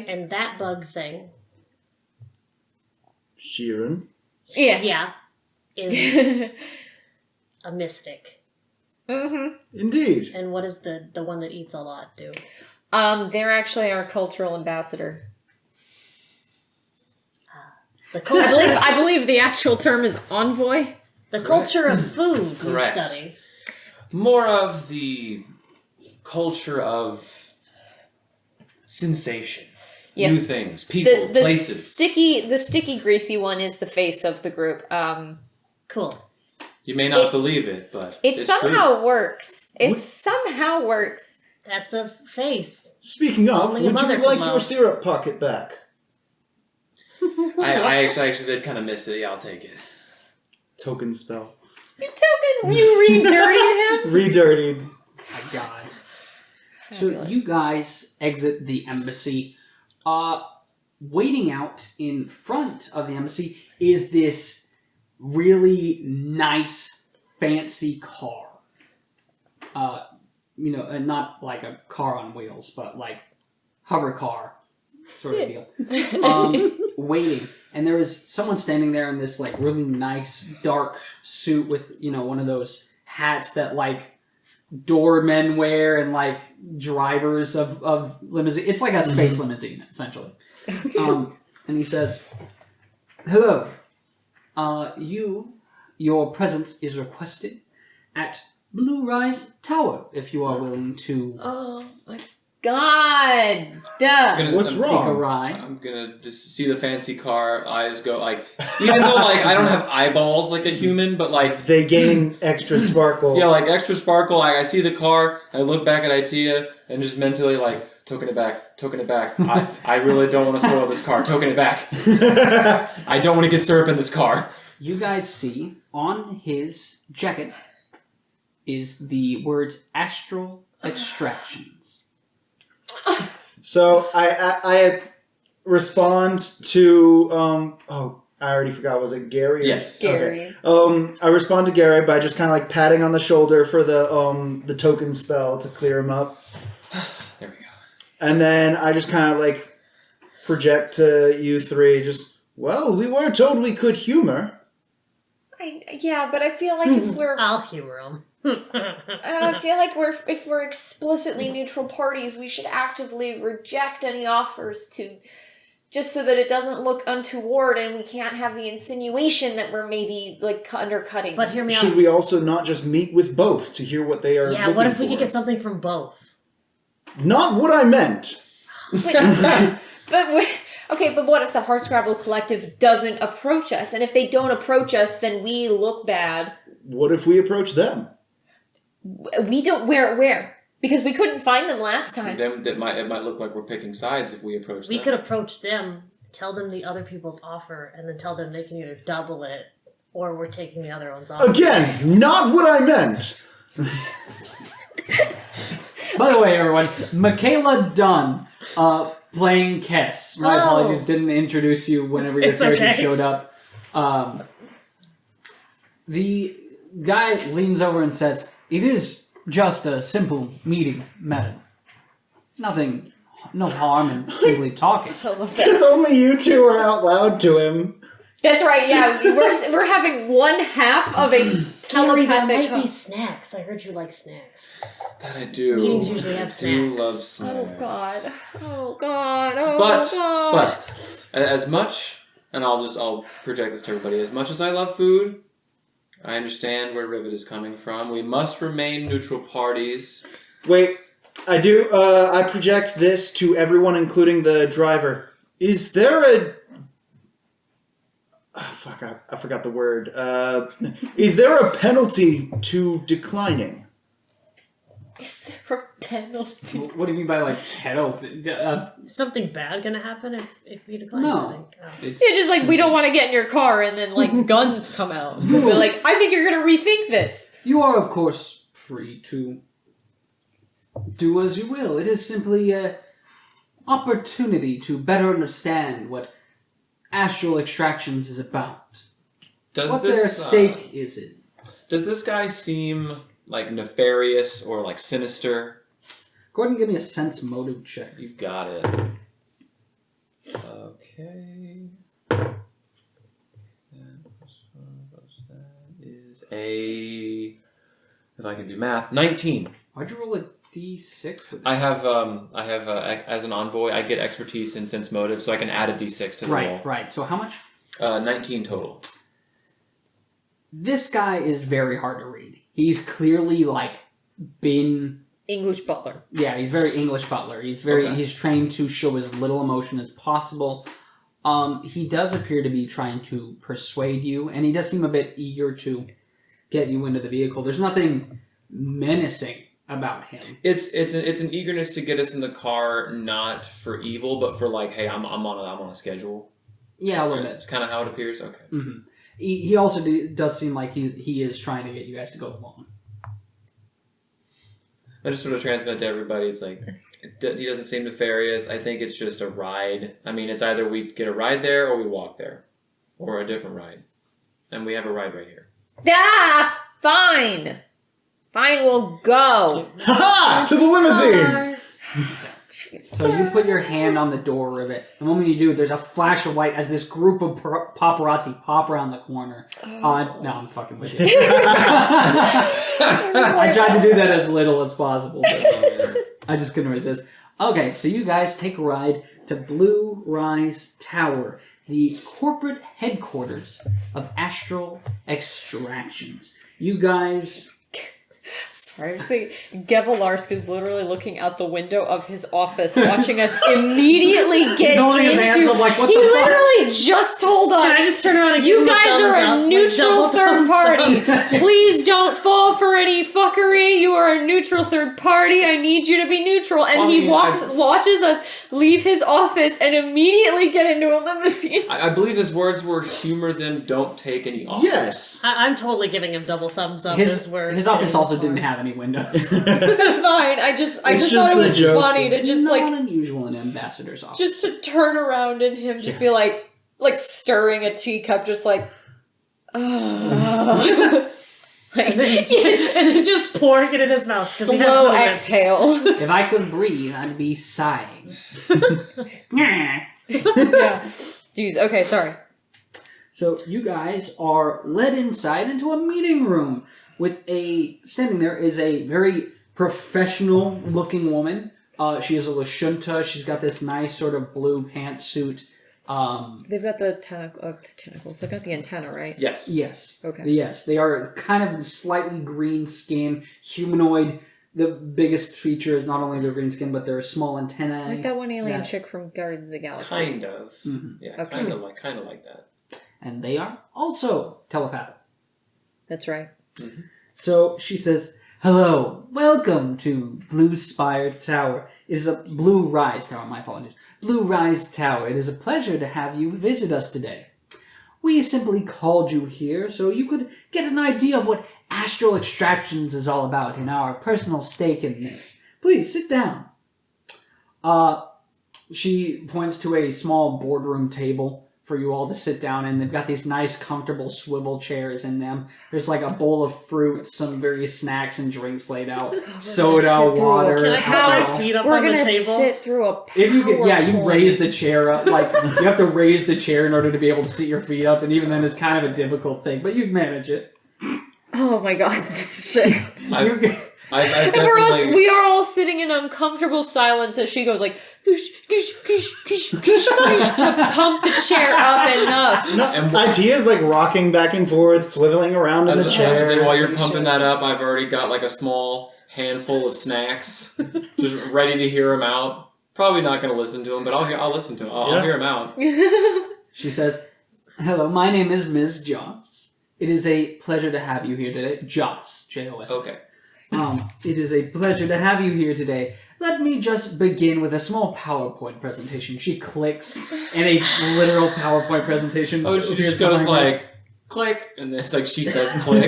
And that bug thing. Sheeran. Yeah. Is a mystic. Mm-hmm. Indeed. And what does the one that eats a lot do? They're actually our cultural ambassador. The culture, I believe the actual term is envoy. the culture of food Correct. you study. More of the culture of sensation. Yes. New things, people, The places. sticky, greasy one is the face of the group. Cool. You may not believe it, but It it's somehow true. works. It somehow works. That's a face. Speaking of, Only a would mother you could like your love. syrup pocket back? I actually did kind of miss it. Yeah, I'll take it. Token spell. You re-dirtied him? Redirtied. My God. Fabulous. So you guys exit the embassy. Waiting out in front of the embassy is this really nice, fancy car. Not like a car on wheels, but like hover car sort of deal. Waiting. And there was someone standing there in this like really nice dark suit with, one of those hats that like doormen wear and like drivers of limousine. It's like a space limousine, essentially. And he says, "Hello. Your presence is requested at Blue Rise Tower if you are willing to Oh my God! What's take a wrong? ride." I'm gonna just see the fancy car, eyes go like, even though like I don't have eyeballs like a human, but like They gain extra sparkle. yeah, like extra sparkle. I see the car, I look back at Ittia, and just mentally like token it back. I really don't want to spoil this car. Token it back. I don't want to get syrup in this car. You guys see on his jacket is the words Astral Extractions. So I respond to I already forgot. Was it Gerry? Yes. Gerry. Okay. I respond to Gerry by just kind of like patting on the shoulder for the token spell to clear him up, There we go. and then I just kind of like project to you three. Just we were told we could humor. Yeah, but I feel like if we're I'll humor him. I feel like if we're explicitly neutral parties, we should actively reject any offers to, just so that it doesn't look untoward and we can't have the insinuation that we're maybe like undercutting. But hear me Should out. we also not just meet with both to hear what they are? Yeah, looking what if we for? could get something from both? Not what I meant. But what if the Hardscrabble Collective doesn't approach us? And if they don't approach us, then we look bad. What if we approach them? We don't. Where? Because we couldn't find them last time. Then it might look like we're picking sides if we approach them. We could approach them, tell them the other people's offer, and then tell them they can either double it or we're taking the other one's offer. Again, not what I meant. By the way, everyone, MaKayla Dunn, playing Kess. My apologies, didn't introduce you whenever your character showed up. The guy leans over and says, "It is just a simple meeting, madam. Nothing, no harm in simply talking." Because only you two are out loud to him. That's right, yeah. We're having one half of a Gerry, there telepathic... might be snacks. I heard you like snacks. That I do. Meetings usually have I do snacks. love snacks. Oh, God. Oh, God. Oh, But God. as much, and I'll project this to everybody. As much as I love food, I understand where Rivet is coming from. We must remain neutral parties. Wait, I do. I project this to everyone, including the driver. Is there a... Oh, fuck, I forgot the word. Is there a penalty to declining? Is there a penalty? What do you mean by, like, penalty? Is something bad gonna happen if we decline No. something? Oh. It's It's just like, we don't want to get in your car and then, like, guns come out. We'll be like, I think you're going to rethink this. You are, of course, free to do as you will. It is simply an opportunity to better understand what astral extractions is about. What their stake is in. Does this guy seem like nefarious or like sinister? Go ahead and give me a sense motive check. You got it. Okay. And that is a... If I can do math, 19. Why'd you roll a d6 with I have as an envoy, I get expertise in sense motive, so I can add a d6 to the roll. Right. So how much? 19 total. This guy is very hard to read. He's clearly, like, been... English butler. Yeah, he's very English butler. He's trained to show as little emotion as possible. He does appear to be trying to persuade you, and he does seem a bit eager to get you into the vehicle. There's nothing menacing about him. It's an eagerness to get us in the car, not for evil, but for like, hey, I'm on a schedule. Yeah, a little bit. It's kind of how it appears. Okay. Mm-hmm. He also does seem like he is trying to get you guys to go along. I just sort of transmit to everybody. It's like he doesn't seem nefarious. I think it's just a ride. I mean, it's either we get a ride there or we walk there, or a different ride, and we have a ride right here. Ah, fine. Fine, we'll go. Ha-ha! To the limousine! So you put your hand on the door, Rivet. The moment you do, there's a flash of light as this group of paparazzi pop around the corner. No, I'm fucking with you. I tried to do that as little as possible, but I just couldn't resist. Okay, so you guys take a ride to Blue Rise Tower, the corporate headquarters of Astral Extractions. You guys... Sorry, I'm just thinking, Gevalarsk is literally looking out the window of his office, watching us immediately get holding his hands into... up like, what He the fuck? literally just told us, Can I just turn around and give you him a guys thumbs are up, a like neutral double third thumbs party. up? Please don't fall for any fuckery. You are a neutral third party. I need you to be neutral. And he watches us leave his office and immediately get into a limousine. I believe his words were humor them, don't take any offers. Yes. I'm totally giving him double thumbs up. His office also didn't have any windows. That's fine. I just just thought it the was joke. funny to just Not like unusual in ambassador's office. just to turn around and him just be like stirring a teacup, just like, and then just pouring it in his mouth. 'cause he has slow no lips. exhale. If I could breathe, I'd be sighing. Yeah. Jeez. Okay. Sorry. So you guys are led inside into a meeting room with standing there is a very professional looking woman. She is a Lashunta. She's got this nice sort of blue pantsuit. They've got the tentacles. They've got the antenna, right? Yes. Yes. Okay. Yes, they are kind of slightly green skin, humanoid. The biggest feature is not only their green skin, but their small antennae. Like that one alien chick from Guardians of the Galaxy. Kind of. Mhm. Yeah. Okay. Kind of like that. And they are also telepathic. That's right. So she says, Hello, welcome to Blue Spire Tower. It is a Blue Rise Tower, my apologies. Blue Rise Tower, it is a pleasure to have you visit us today. We simply called you here so you could get an idea of what Astral Extractions is all about and our personal stake in this. Please, sit down. She points to a small boardroom table for you all to sit down in. They've got these nice, comfortable swivel chairs in them. There's like a bowl of fruit, some various snacks and drinks laid out. Soda, water. Can I put alcohol. my feet up We're on the gonna table? sit through a If you could, yeah, you PowerPoint. raise the chair up. Like, you have to raise the chair in order to be able to sit your feet up, and even then it's kind of a difficult thing, but you'd manage it. Oh my god, this is shit. I've And for us, definitely... we are all sitting in uncomfortable silence as she goes like, "Goosh, goosh, goosh, goosh, goosh, goosh," to pump the chair up enough. And Ittia's like rocking back and forth, swiveling around in the As I chair. say, while you're pumping that up, I've already got like a small handful of snacks, just ready to hear him out. Probably not going to listen to him, but I'll listen to him. I'll hear him out. She says, "Hello, my name is Ms. Joss. It is a pleasure to have you here today." Joss, J-O-S. Okay. It is a pleasure to have you here today. Let me just begin with a small PowerPoint presentation. She clicks, and a literal PowerPoint presentation. Oh, she appears just goes behind her. like, click, and then it's like she says click.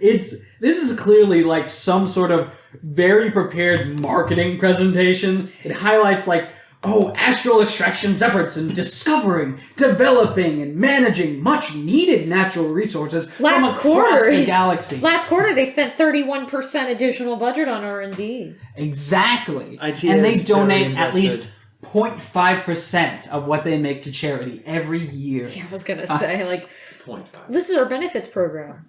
This is clearly like some sort of very prepared marketing presentation. It highlights like, Astral Extraction's efforts in discovering, developing, and managing much needed natural resources Last from across quarter. the galaxy. Last quarter, they spent 31% additional budget on R&D. Exactly. Ittia And they is very donate at invested. least 0.5% of what they make to charity every year. Yeah, I was gonna say, like, 0.5. this is our benefits program.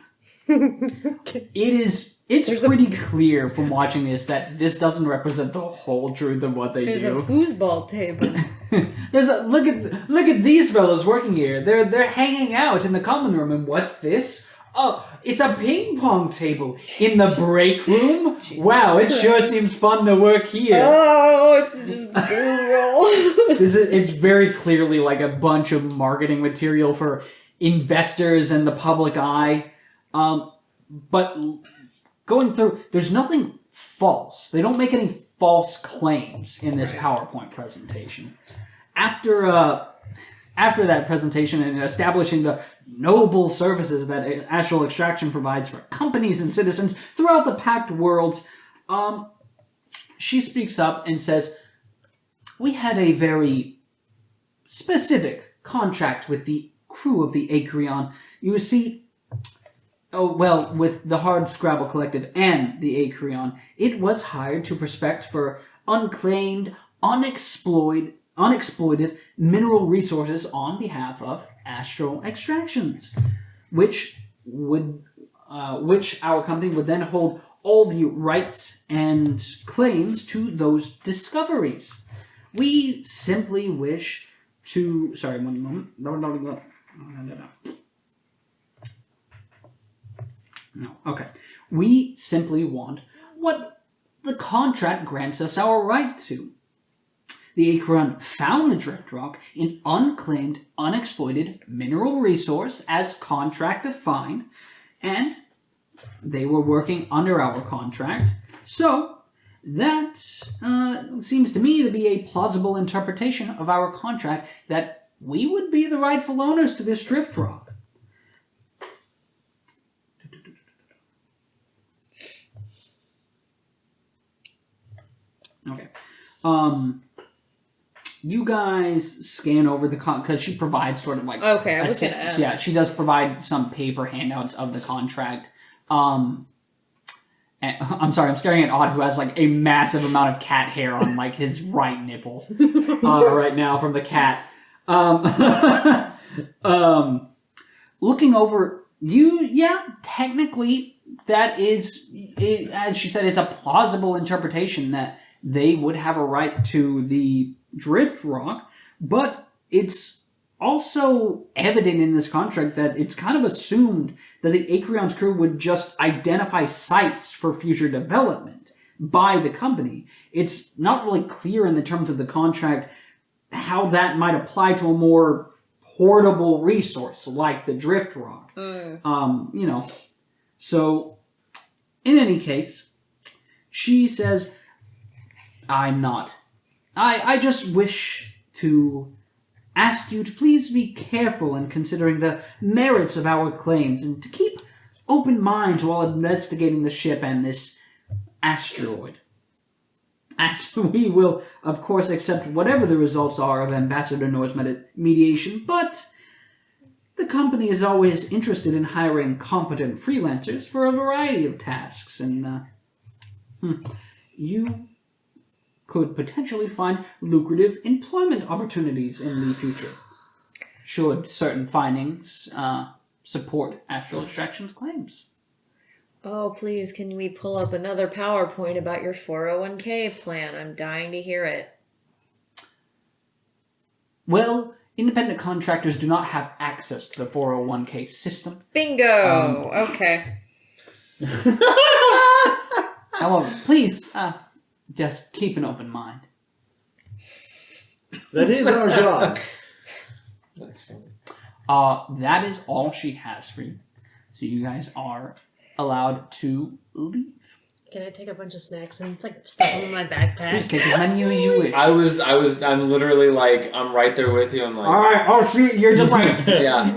It's There's a- pretty clear from watching this that this doesn't represent the whole truth of what they There's a do. foosball table. Look at these fellas working here. They're hanging out in the common room, and what's this? Oh, it's a ping pong table in the break room. Wow, it sure seems fun to work here. Oh, it's just Google. It's very clearly like a bunch of marketing material for investors and the public eye. But going through, there's nothing false. They don't make any false claims in this PowerPoint presentation. After that presentation and establishing the noble services that Astral Extraction provides for companies and citizens throughout the Pact worlds, she speaks up and says, "We had a very specific contract with the crew of the Acreon. You see, with the Hard Scrabble Collective and the Acreon, it was hired to prospect for unclaimed, unexploited mineral resources on behalf of Astral Extractions, which our company would then hold all the rights and claims to those discoveries. We simply wish to..." Sorry, one moment. No, okay. "We simply want what the contract grants us our right to. The Acreon found the Drift Rock, an unclaimed, unexploited mineral resource as contract defined, and they were working under our contract. So that seems to me to be a plausible interpretation of our contract that we would be the rightful owners to this Drift Rock." Okay. You guys scan over the because she provides sort of like Okay, I was gonna ask. Yeah, she does provide some paper handouts of the contract. And, I'm sorry, I'm staring at Odd, who has like a massive amount of cat hair on like his right nipple right now from the cat. Looking over technically that is, as she said, it's a plausible interpretation that they would have a right to the Drift Rock, but it's also evident in this contract that it's kind of assumed that the Acreon's crew would just identify sites for future development by the company. It's not really clear in the terms of the contract how that might apply to a more portable resource like the Drift Rock. So In any case, she says, I'm not. I just wish to ask you to please be careful in considering the merits of our claims and to keep open minds while investigating the ship and this asteroid. We will, of course, accept whatever the results are of Ambassador Noor's mediation, but the company is always interested in hiring competent freelancers for a variety of tasks, and you could potentially find lucrative employment opportunities in the future, should certain findings support Astral Extraction's claims. Oh, please, can we pull up another PowerPoint about your 401k plan? I'm dying to hear it. Well, independent contractors do not have access to the 401k system. Bingo! Okay. However, please, just keep an open mind. That is our job. That's funny. That is all she has for you. So you guys are allowed to leave. Can I take a bunch of snacks and like stuff them in my Please backpack? take as many as you wish. I'm literally like, I'm right there with you. I'm like, Alright, oh shoot, you're just like, yeah.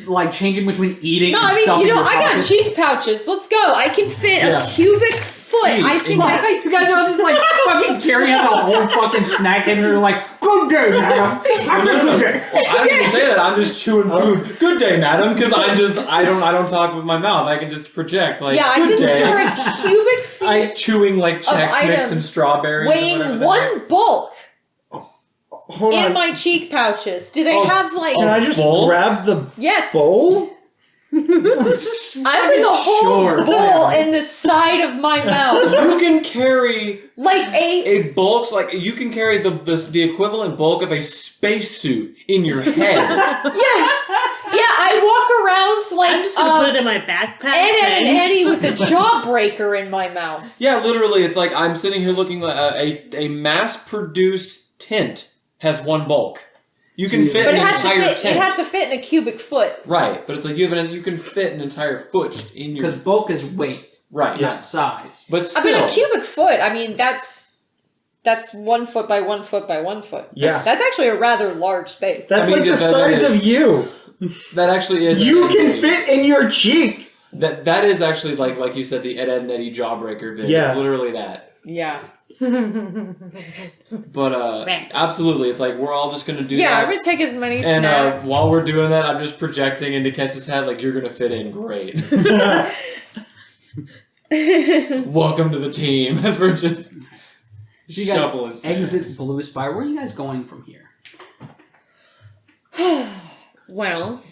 like changing between eating No, and I mean, stuff you in know, your I got pocket. cheek pouches. Let's go. I can fit Yeah. a cubic foot. I think I... You guys are all just like fucking carrying out a whole fucking snack and you're like, good day, madam. I'm good day. I don't even say that. I'm just chewing food. Good day, madam, because I don't talk with my mouth. I can just project like, Yeah, I good can day. store a cubic feet Chewing like Chex Mix items and strawberries. or whatever weighing the one heck. bulk Hold in on. my cheek pouches. Do they Oh, have like... Can I just bowl? grab the Yes. bowl? I put the whole Sure. bowl in the side of my mouth. You can carry Like a bulk, like you can carry the equivalent bulk of a spacesuit in your head. Yeah, I walk around like I'm just gonna put it in my backpack. Ed, thanks. Eddie with a jawbreaker in my mouth. Yeah, literally, it's like I'm sitting here looking like a mass-produced tent has one bulk. You can fit But an it has to entire fit. tent. It has to fit in a cubic foot. Right, but it's like you can fit an entire foot just in your Because bulk is weight, right. not size. But I mean, still, a cubic foot. I mean, that's 1 foot by 1 foot by 1 foot. Yeah. That's actually a rather large space. That's I mean, like the that size is- of you. that actually is. You can fit in your cheek. That is actually like you said, the Ed and Eddie jawbreaker bit. Yeah. It's literally that. Yeah. But absolutely, it's like we're all just gonna do Yeah, that. I'm gonna take as many And snacks. while we're doing that, I'm just projecting into Kess's head like you're gonna fit in great. Welcome to the team. As we're just So you guys shuffling snacks. exit Blue Spire. Where are you guys going from here? Well.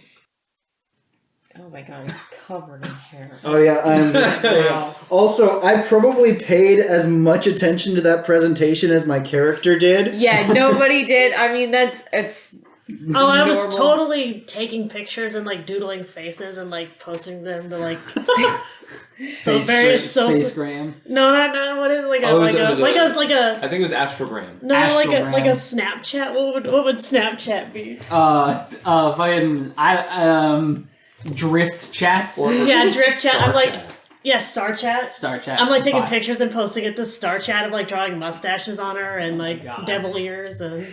Oh my god, he's covered in hair. Oh yeah, I'm. Wow. Also, I probably paid as much attention to that presentation as my character did. Yeah, nobody did. I mean, it's Oh, I was normal. totally taking pictures and like doodling faces and like posting them to like so various social. Spacegram. No, what is it? Like a Oh, like it a was like a- a like a I think it was Astrogram. no like a Astrogram. Snapchat. What would Snapchat be? Fucking drift chat. Yeah, drift chat. I'm Star like Chat. yeah, Star Chat. Star chat. I'm like taking Fine. pictures and posting it to Star Chat of like drawing mustaches on her and like God. devil ears and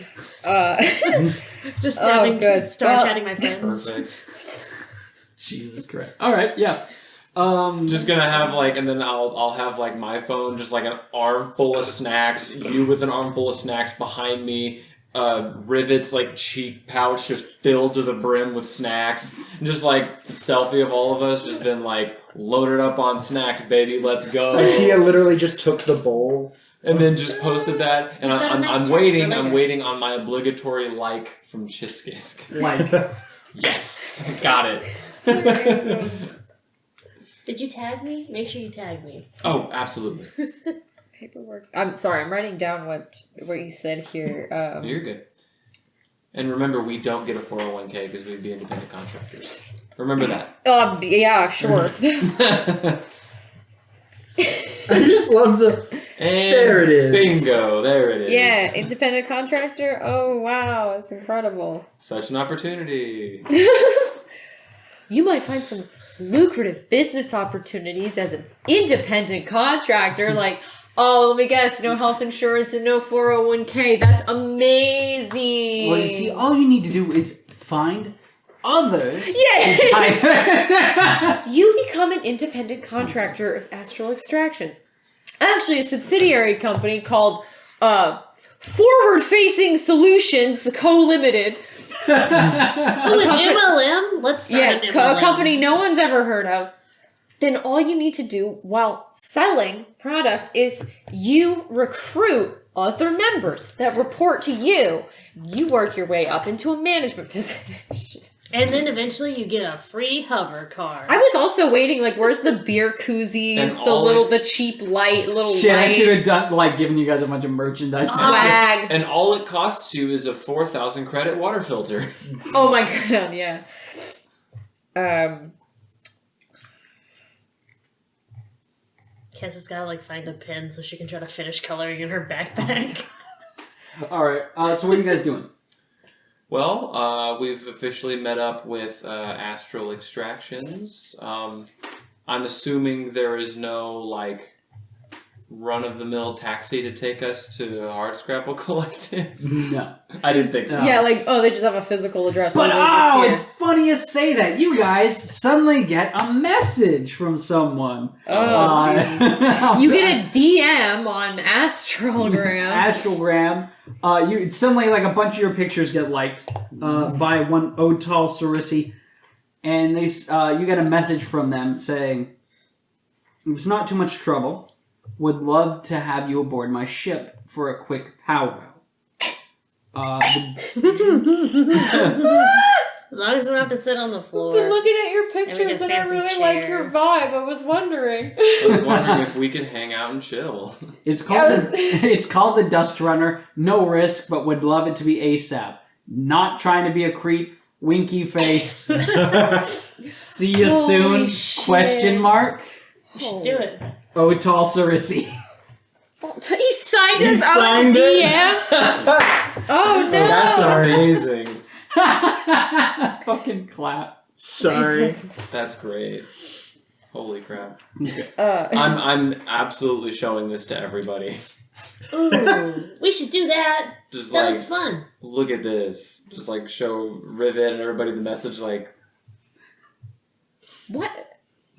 just Oh, having good. Star Well- chatting my friends. Perfect. Jesus Christ. All right, yeah. Just gonna have like, and then I'll have like my phone, just like an arm full of snacks. You with an arm full of snacks behind me. Rivet's like cheek pouch just filled to the brim with snacks, and just like the selfie of all of us just been like loaded up on snacks, baby. Let's go. Ittia literally just took the bowl. And then just posted that, and Got a I'm nice snack waiting. for I'm later. waiting on my obligatory like from Chiskisk. Like, Yes, got it. Did you tag me? Make sure you tag me. Oh, absolutely. paperwork. I'm sorry. I'm writing down what you said here. You're good. And remember, we don't get a 401k because we'd be independent contractors. Remember that. Yeah, sure. I just love the. And There it is. Bingo, there it is. Yeah, independent contractor. Oh wow, it's incredible. Such an opportunity. You might find some lucrative business opportunities as an independent contractor. Like, oh, let me guess, no health insurance and no 401k. That's amazing. Well, you see, all you need to do is find others. Yeah. You become an independent contractor of astral extractions. Actually, a subsidiary company called Forward Facing Solutions Co-Limited. Ooh, an MLM? Let's start an MLM. A company no one's ever heard of. Then all you need to do while selling product is you recruit other members that report to you. You work your way up into a management position. And then eventually you get a free hover car. I was also waiting, like, where's the beer koozies, the cheap little Shit, I should have lights, done, like, giving you guys a bunch of merchandise. swag. And all it costs you is a 4,000 credit water filter. Oh my god, yeah. Kess has gotta, like, find a pen so she can try to finish coloring in her backpack. Alright, so what are you guys doing? Well, we've officially met up with Astral Extractions. I'm assuming there is no, like, run-of-the-mill taxi to take us to Hardscrabble Collective. No. I didn't think so. Yeah, like, they just have a physical address. But, and they're just here. it's funny you say that. You guys suddenly get a message from someone. Oh, you get a DM on Astrogram. Astrogram. You suddenly, like, a bunch of your pictures get liked by one Otal Sarisi, and they you get a message from them saying, "It's not too much trouble. Would love to have you aboard my ship for a quick powwow." As long as we don't have to sit on the I've floor. been looking at your And we pictures get and I fancy really chair. like your vibe. I was wondering. I was wondering if we could hang out and chill. It's called it's called the Dust Runner. No risk, but would love it to be ASAP. Not trying to be a creep. Winky face. See you Holy soon? shit. Question mark. We should do it. Otal Sarisi. He signed He us out signed it? DM. Oh no! That's amazing. Fucking clap. Sorry. That's great. Holy crap. Uh, I'm absolutely showing this to everybody. Ooh, we should do that. Just That like, looks fun. look at this. Just like show Rivet and everybody the message like, what?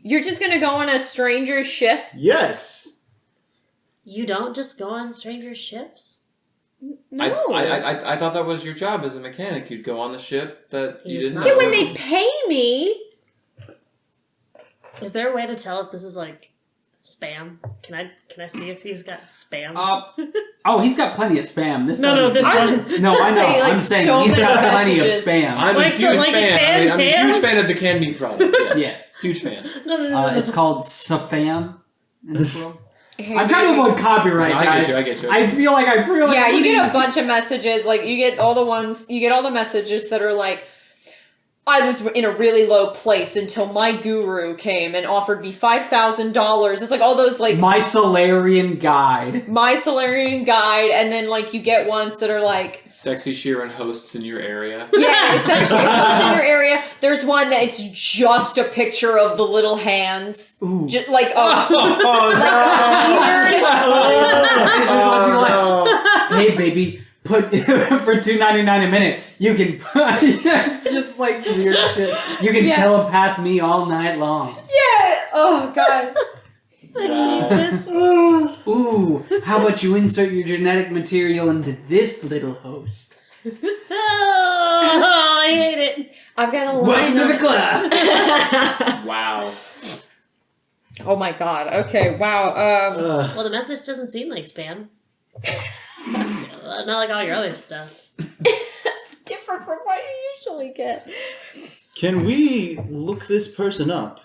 You're just gonna go on a stranger's ship? Yes. You don't just go on strangers' ships? No. I thought that was your job as a mechanic. You'd go on the ship that you He's didn't not. know. Yeah, when they pay me. Is there a way to tell if this is like spam? Can I see if he's got spam? Oh, he's got plenty of spam. This No, doesn't- this I one. was- No, I know. Say, like, I'm saying so he's many got plenty of messages. spam. I'm Like a the- huge like a fan. canned I'm a ham? huge fan of the canned meat product. Yes. Yeah. Huge fan. No. It's called Safam in this world. Hey, I'm trying to avoid copyright, No, I guys. get you. I feel like Yeah, you get a bunch of messages. Like, you get all the messages that are like, I was in a really low place until my guru came and offered me $5,000. It's like all those, like, My Solarian Guide. my Solarian guide, and then, like, you get ones that are like, Sexy Sheeran hosts in your area. yeah, essentially, close in your area. There's one that it's just a picture of the little hands. Ooh. Just, like, Hey, baby, put for $2.99 a minute. You can just like weird shit. You can Yeah. telepath me all night long. yeah! Oh, God. Ooh, how about you insert your genetic material into this little host? Oh, I hate it. I've got a Welcome line to the club. Wow. Oh, my God. Okay, wow. Well, the message doesn't seem like spam. Not like all your other stuff. It's different from what you usually get. Can we look this person up?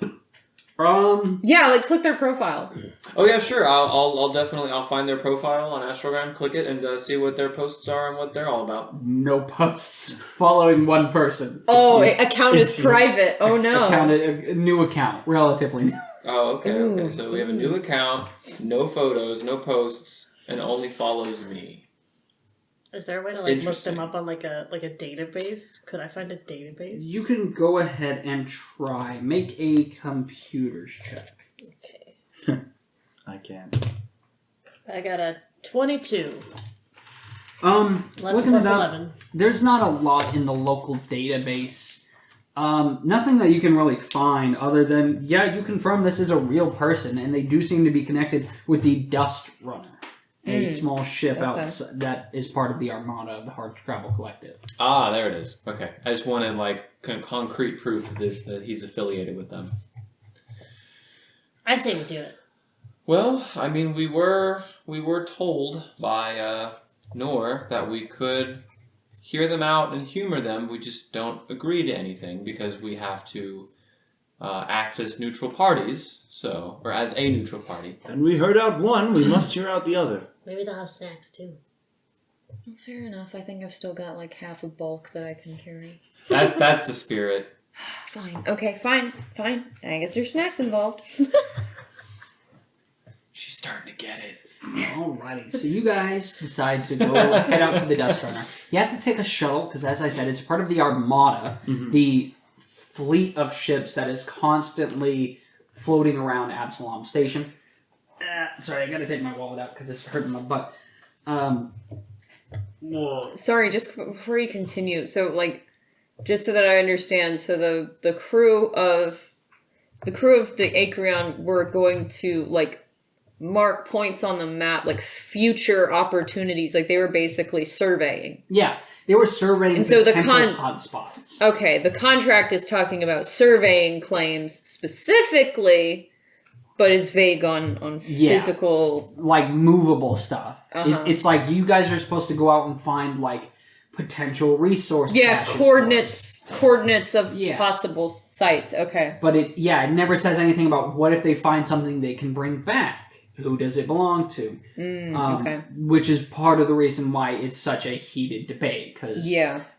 Yeah, like click their profile. Oh yeah, sure. I'll definitely find their profile on Astrogram, click it, and see what their posts are and what they're all about. No posts following one person. Oh, It's account is it's- private. Oh no. a new account, relatively new. Oh, okay. Ooh. Okay. So we have a new account, no photos, no posts, and only follows me. Is there a way to like look Interesting. them up on like a database? Could I find a database? You can go ahead and try. Make a computers check. Okay. I can't. I got a 22. 11 Looking plus it up, 11. there's not a lot in the local database. Nothing that you can really find other than, yeah, you confirm this is a real person, and they do seem to be connected with the Dust Runner, a small ship that is part of the Armada of the Hard Travel Collective. Ah, there it is. Okay. I just wanted, like, kind of concrete proof of this, that he's affiliated with them. I say we do it. Well, I mean, we were told by Nor that we could hear them out and humor them. We just don't agree to anything because we have to act as neutral parties. Or as a neutral party. And we heard out one, we must hear out the other. Maybe they'll have snacks too. Fair enough. I think I've still got like half a bulk that I can carry. That's the spirit. Fine. Okay, fine. I guess there's snacks involved. She's starting to get it. Alrighty, so you guys decide to go head out to the Dust Runner. You have to take a shuttle, because as I said, it's part of the Armada, the fleet of ships that is constantly floating around Absalom Station. Sorry, I gotta take my wallet out, because it's hurting my butt. Sorry, just before you continue, so like, just so that I understand, so the crew of the Acreon were going to like mark points on the map, like future opportunities, like they were basically surveying. Yeah, they were surveying and so potential the hotspots. Okay, the contract is talking about surveying claims specifically, but is vague on physical, like movable stuff. Uh-huh. It's like you guys are supposed to go out and find like potential resource. Yeah, caches coordinates of Yeah. possible sites. Okay. But it never says anything about what if they find something they can bring back. Who does it belong to? Okay. Which is part of the reason why it's such a heated debate, because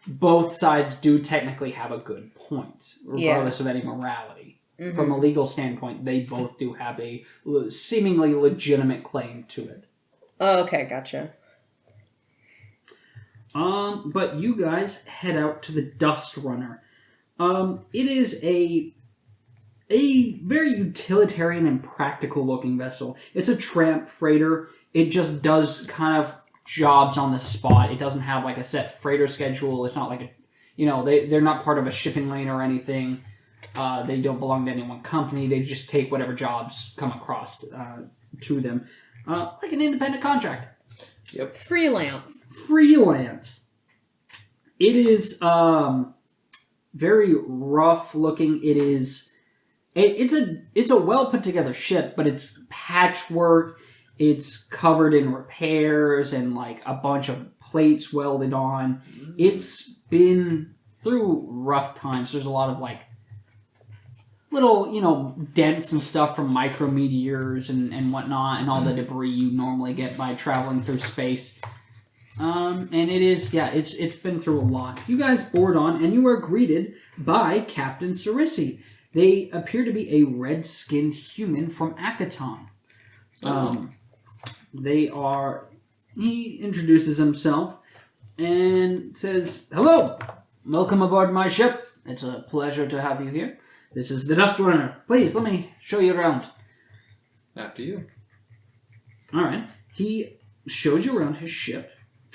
both sides do technically have a good point, regardless of any morality. Mm-hmm. From a legal standpoint, they both do have a seemingly legitimate claim to it. Oh, okay, gotcha. But you guys head out to the Dust Runner. It is a very utilitarian and practical looking vessel. It's a tramp freighter. It just does kind of jobs on the spot. It doesn't have like a set freighter schedule. It's not like they're not part of a shipping lane or anything. They don't belong to any one company. They just take whatever jobs come across to them. Like an independent contractor. Yep. Freelance. It is very rough looking. It's a well put together ship, but it's patchwork. It's covered in repairs and like a bunch of plates welded on. It's been through rough times. There's a lot of like little, dents and stuff from micrometeors and whatnot, and all the debris you normally get by traveling through space. And it is, it's been through a lot. You guys board on, and you are greeted by Captain Cerisi. They appear to be a red-skinned human from Akaton. He introduces himself and says, "Hello, welcome aboard my ship. It's a pleasure to have you here. This is the Dust Runner. Please, let me show you around." After you. Alright. He shows you around his ship.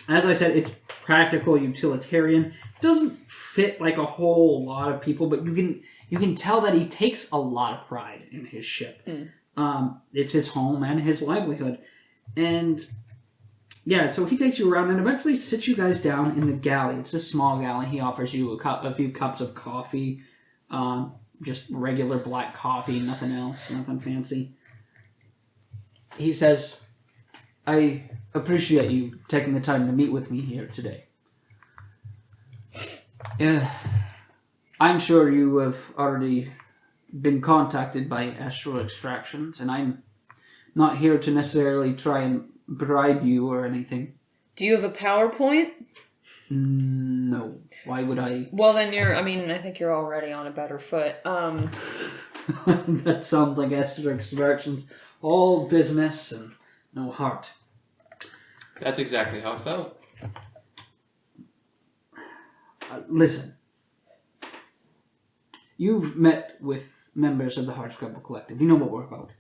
As I said, it's practical, utilitarian. Doesn't fit like a whole lot of people, but you can tell that he takes a lot of pride in his ship. It's his home and his livelihood. And yeah, so he takes you around and eventually sits you guys down in the galley. It's a small galley. He offers you a few cups of coffee. Just regular black coffee, nothing else, nothing fancy. He says, "I appreciate you taking the time to meet with me here today. I'm sure you have already been contacted by Astral Extractions, and I'm not here to necessarily try and bribe you or anything." Do you have a PowerPoint? No. Why would I? Well, then I think you're already on a better foot. That sounds like Astral Extractions. All business and no heart. That's exactly how it felt. Listen. You've met with members of the Hardscrabble Collective. You know what we're about.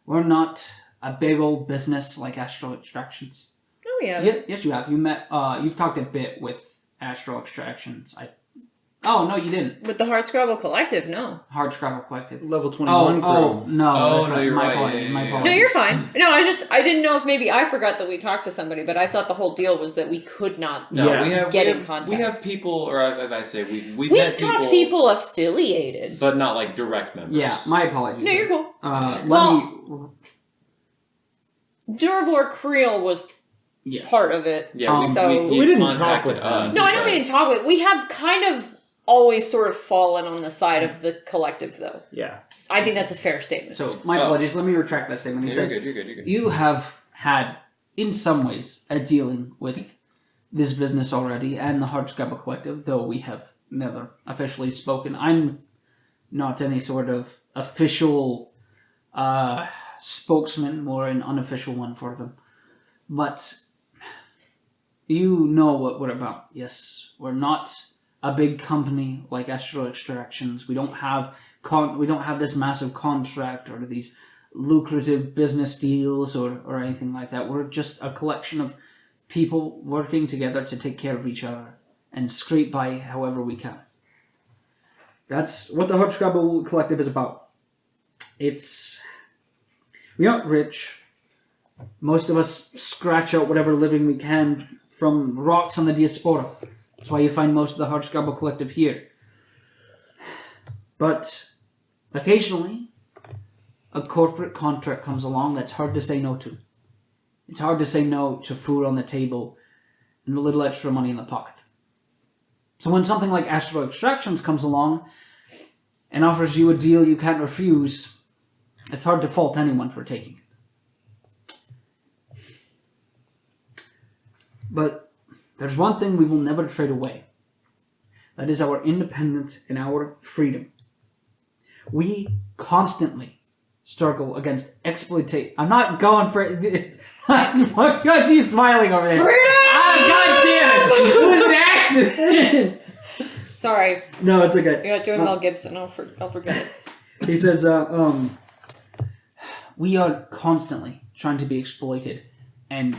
We're not a big old business like Astral Extractions. Oh, yeah. Yes, you have. You've talked a bit with Astral Extractions. Oh, no, you didn't. With the Hardscrabble Collective, no. Hardscrabble Collective. Level 21 crew. Oh, no. Oh, that's no, right. you're My right. apologies. Yeah, My yeah, yeah. apologies. No, you're fine. No, I didn't know if maybe I forgot that we talked to somebody, but I thought the whole deal was that we could not No, Yeah. get in contact. We have people, or I say we've We've met talked people affiliated. but not like direct members. Yeah, my apologies. No, you're cool. Let me... Durvor Creel was Yes. part of it. Yeah, So- he We didn't talk contacted with us. him. No, I know we didn't talk with. We have kind of always sort of fallen on the side of the collective, though. Yeah. I think that's a fair statement. So, my apologies. Let me retract that statement. He You're says, good. You're good. you have had, in some ways, a dealing with this business already and the Hardscrabble Collective, though we have never officially spoken. I'm not any sort of official spokesman, more an unofficial one for them. But you know what we're about. Yes, we're not a big company like Astral Extractions. We don't have this massive contract or these lucrative business deals or anything like that. We're just a collection of people working together to take care of each other and scrape by however we can. That's what the Hardscrabble Collective is about. We aren't rich. Most of us scratch out whatever living we can from rocks on the Diaspora. That's why you find most of the Hardscrabble Collective here. But occasionally, a corporate contract comes along that's hard to say no to. It's hard to say no to food on the table and a little extra money in the pocket. So when something like Astral Extractions comes along and offers you a deal you can't refuse, it's hard to fault anyone for taking it. But there's one thing we will never trade away. That is our independence and our freedom. We constantly struggle against exploitation. I'm not going for it. What got you smiling over there? Freedom! God damn it! It was an accident! Sorry, No, it's okay. you're not doing Mel Gibson. I'll forget it. He says, we are constantly trying to be exploited and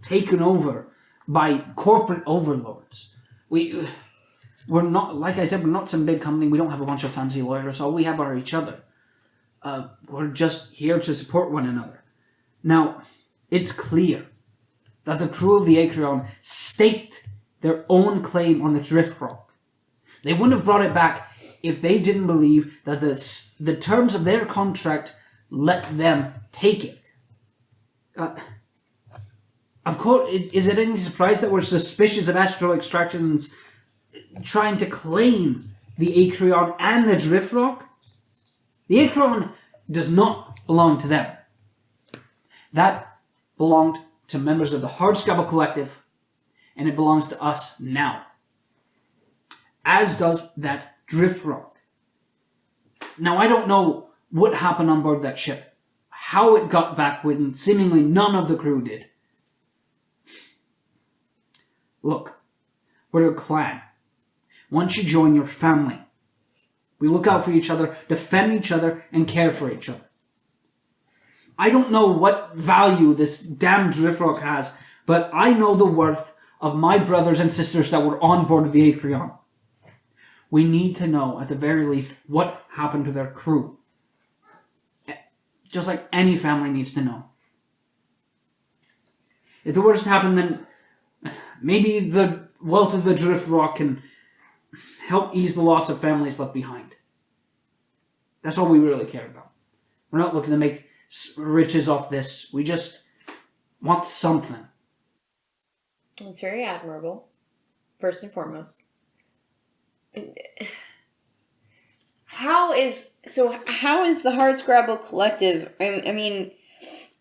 taken over by corporate overlords. We're not, like I said, we're not some big company. We don't have a bunch of fancy lawyers. All we have are each other. We're just here to support one another. Now, it's clear that the crew of the Acreon staked their own claim on the Drift Rock. They wouldn't have brought it back if they didn't believe that the terms of their contract let them take it. Of course, is it any surprise that we're suspicious of Astral Extractions trying to claim the Acreon and the Drift Rock? The Acreon does not belong to them. That belonged to members of the Hardscrabble Collective, and it belongs to us now. As does that Drift Rock. Now, I don't know what happened on board that ship, how it got back when seemingly none of the crew did. Look, we're a clan. Once you join your family, we look out for each other, defend each other, and care for each other. I don't know what value this damn Drift Rock has, but I know the worth of my brothers and sisters that were on board of the Acreon. We need to know, at the very least, what happened to their crew. Just like any family needs to know. If the worst happened, then maybe the wealth of the Drift Rock can help ease the loss of families left behind. That's all we really care about. We're not looking to make riches off this. We just want something. It's very admirable, first and foremost. How is the Hardscrabble Collective? I mean,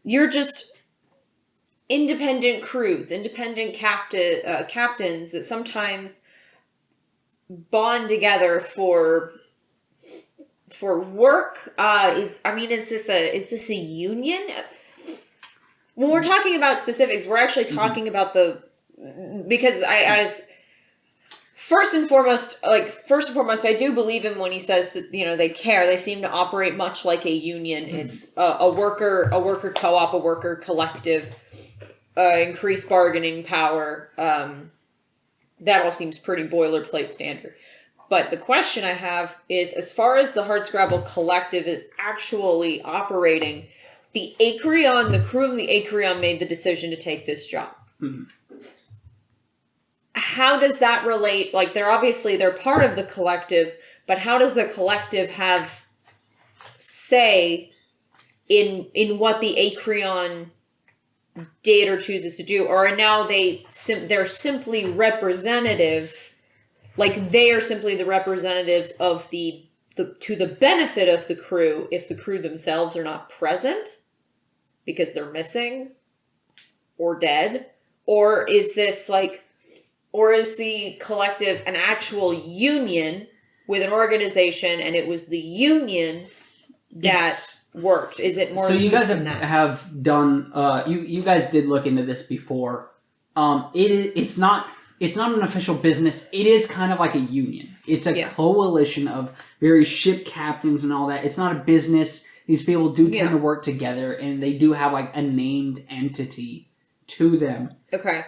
you're just independent crews, independent captains that sometimes bond together for work. Is this a union? When we're talking about specifics, we're actually talking about because first and foremost, I do believe him when he says that, you know, they care. They seem to operate much like a union. It's a worker co-op, a worker collective, increased bargaining power. That all seems pretty boilerplate standard. But the question I have is, as far as the Hardscrabble Collective is actually operating, the crew of the Acreon made the decision to take this job. Mm-hmm. How does that relate? Like, they're part of the collective, but how does the collective have say in what the Acreon did or chooses to do? Or are now they're simply representative? Like, they are simply the representatives of to the benefit of the crew if the crew themselves are not present because they're missing or dead? Or is the collective an actual union with an organization, and it was the union that worked? Is it more? So you guys than that? have done. You guys did look into this before. It's not an official business. It is kind of like a union. It's a coalition of various ship captains and all that. It's not a business. These people do tend to work together, and they do have like a named entity to them. Okay.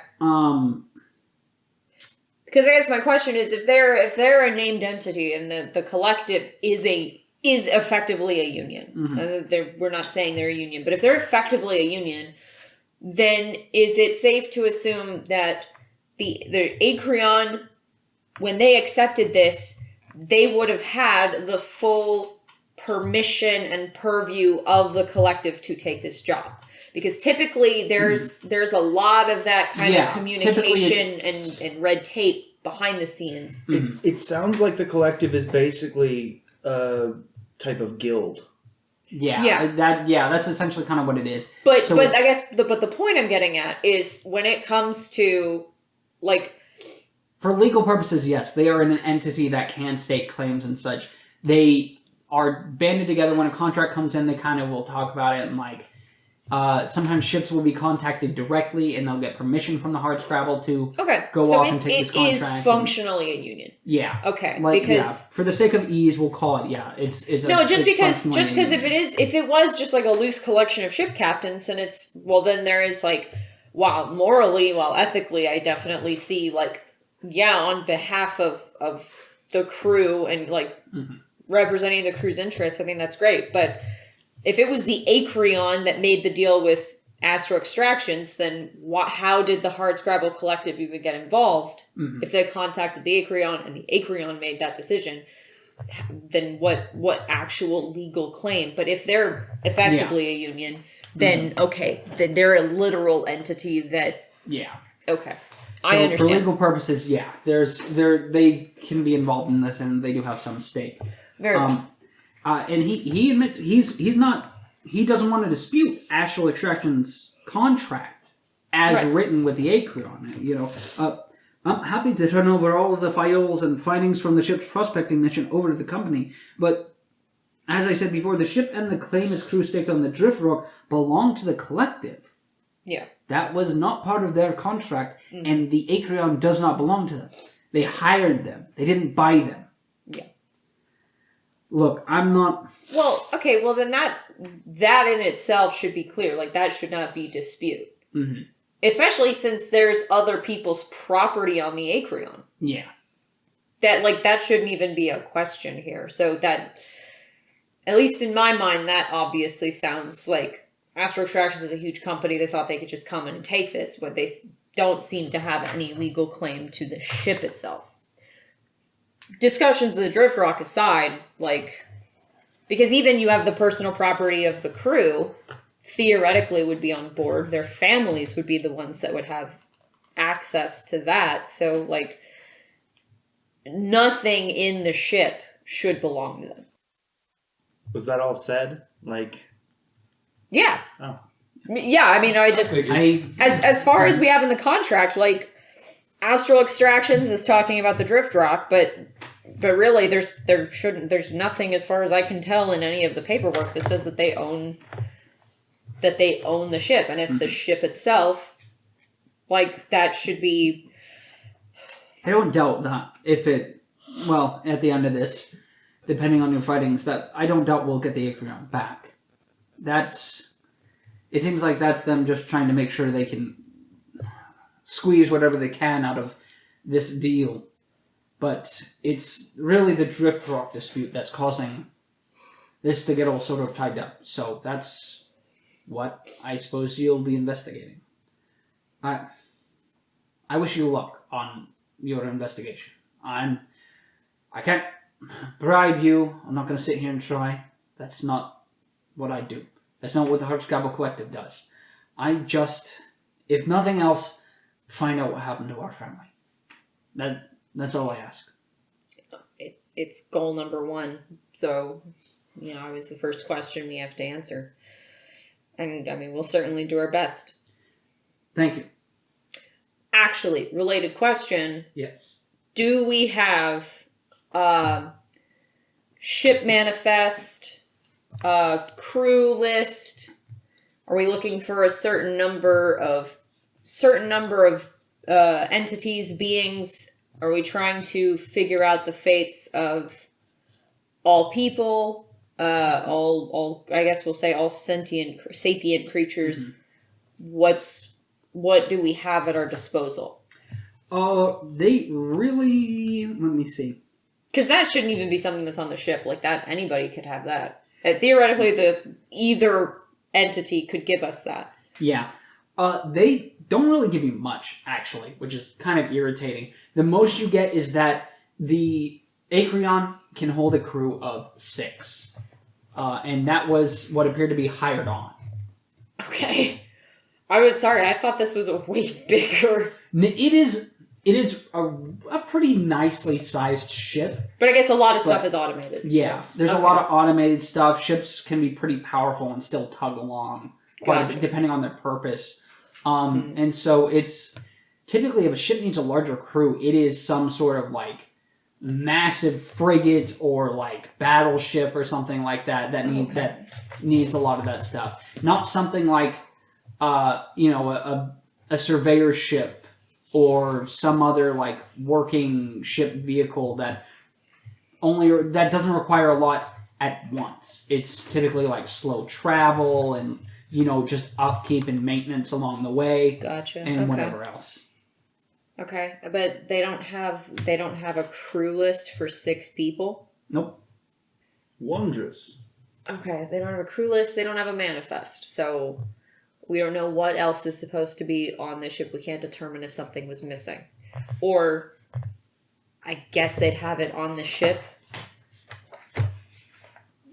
Because I guess my question is, if they're a named entity and the collective is effectively a union, we're not saying they're a union, but if they're effectively a union, then is it safe to assume that the Acreon, when they accepted this, they would have had the full permission and purview of the collective to take this job? Because typically there's a lot of that kind of communication and red tape behind the scenes. It sounds like the collective is basically a type of guild. That's essentially kind of what it is. But I guess the point I'm getting at is, when it comes to, like, for legal purposes, yes, they are an entity that can stake claims and such. They are banded together. When a contract comes in, they kind of will talk about it, and like, sometimes ships will be contacted directly, and they'll get permission from the Hardscrabble to go off and take this contract. It is functionally a union. Yeah. Okay. Because for the sake of ease, we'll call it. It's because if it was just like a loose collection of ship captains, then then there is like, morally, ethically, I definitely see, like, on behalf of the crew and like representing the crew's interests, I think that's great. But if it was the Acreon that made the deal with Astro Extractions, then how did the Hardscrabble Collective even get involved? If they contacted the Acreon and the Acreon made that decision, then what actual legal claim? But if they're effectively a union, then then they're a literal entity that... Yeah. Okay. So I understand. For legal purposes, they can be involved in this, and they do have some stake. Very well. And he admits he doesn't want to dispute Astral Extraction's contract as written with the Acreon. You know, I'm happy to turn over all of the files and findings from the ship's prospecting mission over to the company, but as I said before, the ship and the claimant's crew staked on the Drift Rock belong to the collective. Yeah. That was not part of their contract, and the Acreon does not belong to them. They hired them. They didn't buy them. Yeah. Look, I'm not... Well, okay, well then that in itself should be clear. Like, that should not be dispute. Especially since there's other people's property on the Acreon. Yeah. That shouldn't even be a question here. So that, at least in my mind, that obviously sounds like Astro Extractions is a huge company. They thought they could just come in and take this, but they don't seem to have any legal claim to the ship itself. Discussions of the Drift Rock aside, like, because even you have the personal property of the crew, theoretically would be on board. Their families would be the ones that would have access to that. So, like, nothing in the ship should belong to them. Was that all said? Like... Yeah. Oh. Yeah, I mean, as far as we have in the contract, like, Astral Extractions is talking about the Drift Rock, but really there's nothing, as far as I can tell, in any of the paperwork that says that they own the ship. And if the ship itself, like, that should be, I don't doubt that if it, well, at the end of this, depending on your fightings, that I don't doubt we'll get the Acreon back. It seems like that's them just trying to make sure they can squeeze whatever they can out of this deal. But it's really the Drift Rock dispute that's causing this to get all sort of tied up. So that's what I suppose you'll be investigating. I wish you luck on your investigation. I can't bribe you. I'm not going to sit here and try. That's not what I do. That's not what the Harpscabble Collective does. I just, if nothing else, find out what happened to our family. That's all I ask. It's goal number 1. So, always the first question we have to answer. And, we'll certainly do our best. Thank you. Actually, related question. Yes. Do we have ship manifest, crew list? Are we looking for a certain number of entities, beings? Are we trying to figure out the fates of all people? All I guess we'll say all sapient creatures. Mm-hmm. What do we have at our disposal? They really, let me see. Because that shouldn't even be something that's on the ship. Like that, anybody could have that. Theoretically, either entity could give us that. Yeah. They don't really give you much, actually, which is kind of irritating. The most you get is that the Acreon can hold a crew of 6. And that was what appeared to be hired on. Okay. I thought this was a way bigger. It is a pretty nicely sized ship. But I guess a lot of stuff is automated. Yeah, so. There's a lot of automated stuff. Ships can be pretty powerful and still tug along, depending on their purpose. And so it's typically if a ship needs a larger crew, it is some sort of like massive frigate or like battleship or something like that that needs a lot of that stuff. Not something like a surveyor ship or some other like working ship vehicle that doesn't require a lot at once. It's typically like slow travel and just upkeep and maintenance along the way. Gotcha. And whatever else. Okay, but they don't have a crew list for 6 people? Nope. Wondrous. Okay, they don't have a crew list, they don't have a manifest, so we don't know what else is supposed to be on the ship. We can't determine if something was missing. Or, I guess they'd have it on the ship.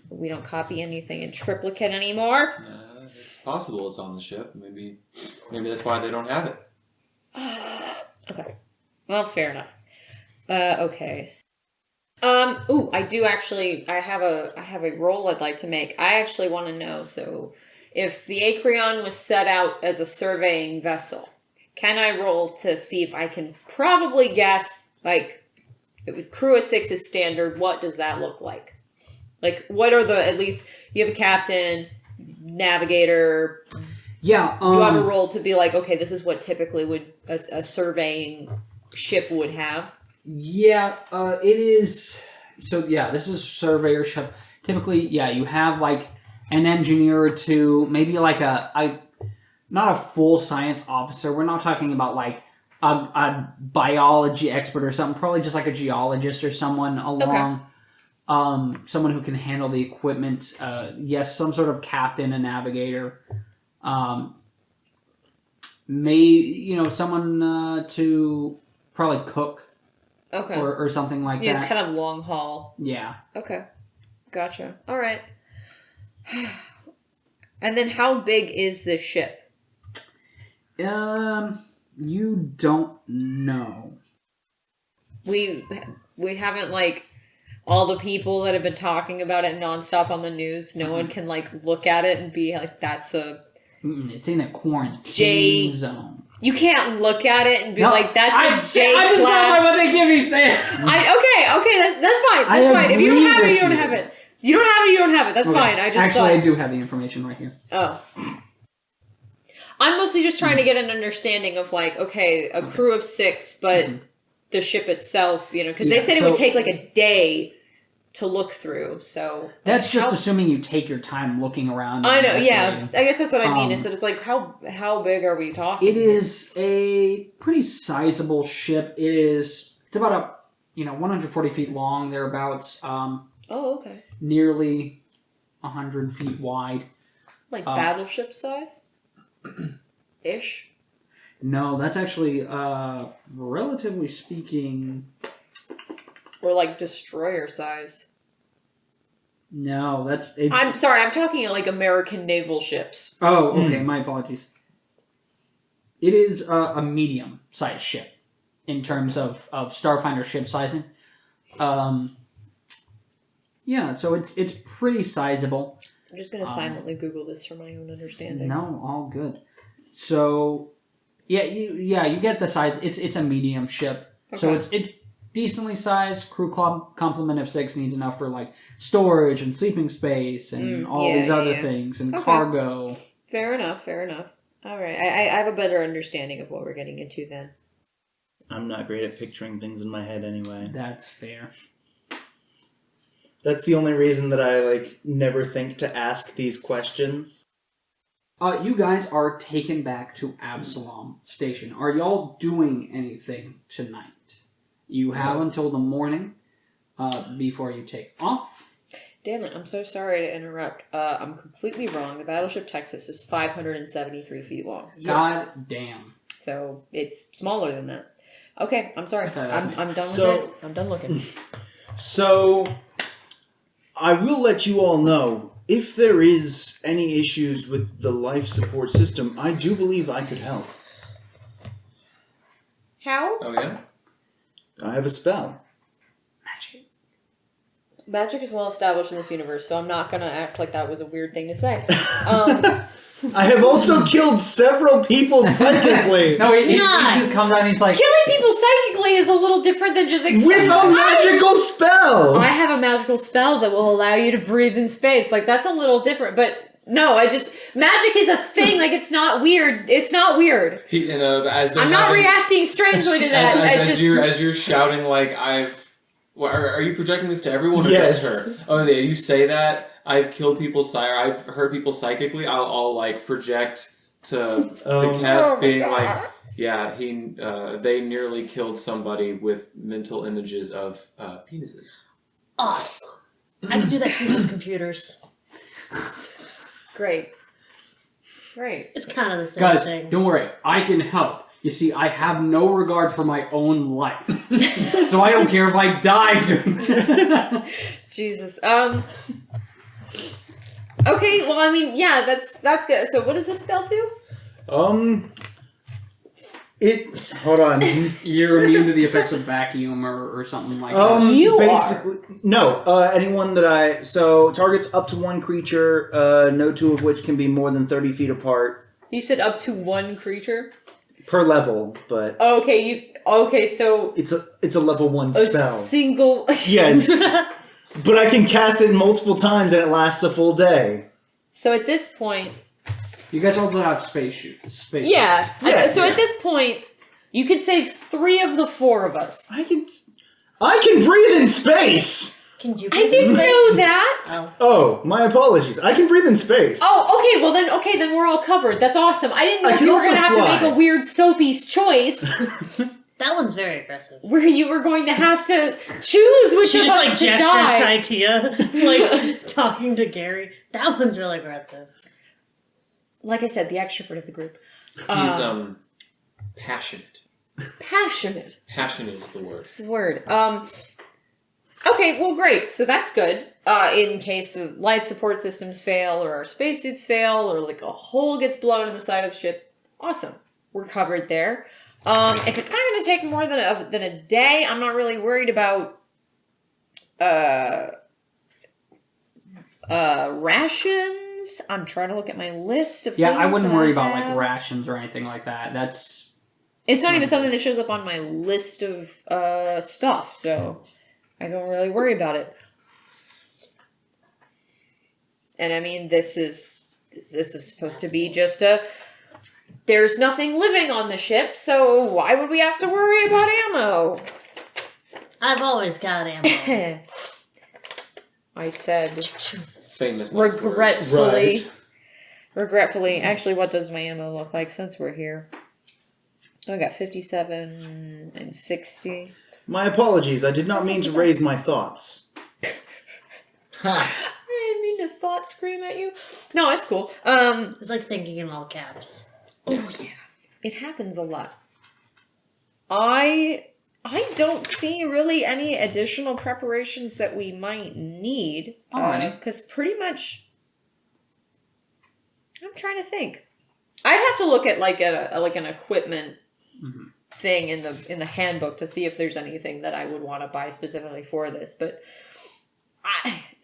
We don't copy anything in triplicate anymore. It's possible it's on the ship. Maybe that's why they don't have it. Okay. Well, fair enough. Okay. I do actually, I have a roll I'd like to make. I actually want to know, so if the Acreon was set out as a surveying vessel, can I roll to see if I can probably guess, like, if crew of 6 is standard, what does that look like? Like, what are at least, you have a captain, navigator. Yeah. Do you have a role to be like, okay, this is what typically a surveying ship would have? Yeah, it is. So yeah, this is surveyor ship. Typically, yeah, you have like an engineer or 2, maybe like not a full science officer. We're not talking about like a biology expert or something. Probably just like a geologist or someone along. Okay. Someone who can handle the equipment. Yes, some sort of captain, a navigator. Someone to probably cook. Okay. Or something like that. It's kind of long haul. Yeah. Okay. Gotcha. All right. And then how big is this ship? You don't know. We haven't, like, all the people that have been talking about it nonstop on the news, no one can, like, look at it and be like, that's a... It's in a quarantine zone. You can't look at it and be like, that's a J class. I just don't know what they give me, Sam. Okay, that's fine. That's fine. If you don't have it, you don't have it. You don't have it, you don't have it. That's fine. I do have the information right here. Oh. I'm mostly just trying to get an understanding of, like, okay, a crew of 6, but the ship itself, you know, because Yeah, they said it so- would take like a day to look through, so... That's just how- assuming you take your time looking around. I and know, yeah. investigating. I guess that's what I mean, is Um, that it's like, how big are we talking? It is a pretty sizable ship. It's about 140 feet long, thereabouts. Oh, okay. Nearly 100 feet wide. Like battleship size? Ish? No, that's actually, relatively speaking... Or like destroyer size? No, it's... I'm sorry, I'm talking like American naval ships. Oh, okay, my apologies. It is a medium-sized ship in terms of Starfinder ship sizing. Yeah, so it's pretty sizable. I'm just going to silently Google this for my own understanding. No, all good. So, you get the size. It's a medium ship, so it's decently sized. Crew complement of 6 needs enough for like storage and sleeping space and all these other things and cargo. Fair enough. All right, I have a better understanding of what we're getting into then. I'm not great at picturing things in my head anyway. That's fair. That's the only reason that I never think to ask these questions. You guys are taken back to Absalom Station. Are y'all doing anything tonight? You have until the morning before you take off. Damn it, I'm so sorry to interrupt. I'm completely wrong. The battleship Texas is 573 feet long. God damn. So it's smaller than that. Okay, I'm sorry. I'm done with it. I'm done looking. So, I will let you all know, if there is any issues with the life support system, I do believe I could help. How? Oh, yeah? I have a spell. Magic is well established in this universe, so I'm not gonna act like that was a weird thing to say. I have also killed several people psychically. No, he Nice. just comes out and he's like... Killing people psychically is a little different than just... With a magical spell! I have a magical spell that will allow you to breathe in space. Like, that's a little different, but... No, magic is a thing. Like, it's not weird. It's not weird. I'm not reacting strangely to that. As you're shouting, like, are you projecting this to everyone or Yes. just her? Oh, yeah, you say that. I've killed people, I've hurt people psychically. I'll like, project to Cass being like, yeah, they nearly killed somebody with mental images of penises. Awesome. I can do that to people's computers. Great. It's kind of the same Guys, thing. don't worry. I can help. You see, I have no regard for my own life. So I don't care if I die doing it. Jesus. Okay, well, I mean, yeah, that's good. So what does this spell do? Hold on. You're immune to the effects of vacuum or something like that. You basically, no. Anyone that targets up to one creature, no two of which can be more than 30 feet apart You said up to one creature? per level, but so it's a level 1 a spell. single... Yes. But I can cast it multiple times and it lasts a full day. So at this point... You guys all have space. Yeah. Yes. So at this point, you could save 3 of the 4 of us. I can breathe in space! Can you? I didn't know that. Oh. Oh, my apologies. I can breathe in space. Oh, okay. Well, then we're all covered. That's awesome. I didn't know I if can you were also going to have to fly. make a weird Sophie's choice, That one's very aggressive. where you were going to have to choose which She of just us to gestures die. to Ittia, talking to Gerry. That one's really aggressive. Like I said, the extrovert of the group. He's passionate. Passionate. Passionate is the word. It's the word. Okay, well, great. So that's good. In case of life support systems fail, or our spacesuits fail, or like a hole gets blown in the side of the ship, awesome. We're covered there. If it's not going to take more than a day, I'm not really worried about rations. I'm trying to look at my list of Yeah, things I wouldn't that worry about have. like rations or anything like that. It's not even something that shows up on my list of stuff, so I don't really worry about it. And I mean, this is supposed to be just there's nothing living on the ship, so why would we have to worry about ammo? I've always got ammo. I said Famous last words. regretfully. Actually, what does my ammo look like since we're here? Oh, I got 57 and 60. My apologies. I did not mean to raise my thoughts. Ha! I didn't mean to thought scream at you. No, it's cool. It's like thinking in all caps. Oh yeah, it happens a lot. I don't see really any additional preparations that we might need. Alright. Because pretty much, I'm trying to think. I'd have to look at like an equipment thing in the handbook to see if there's anything that I would want to buy specifically for this. But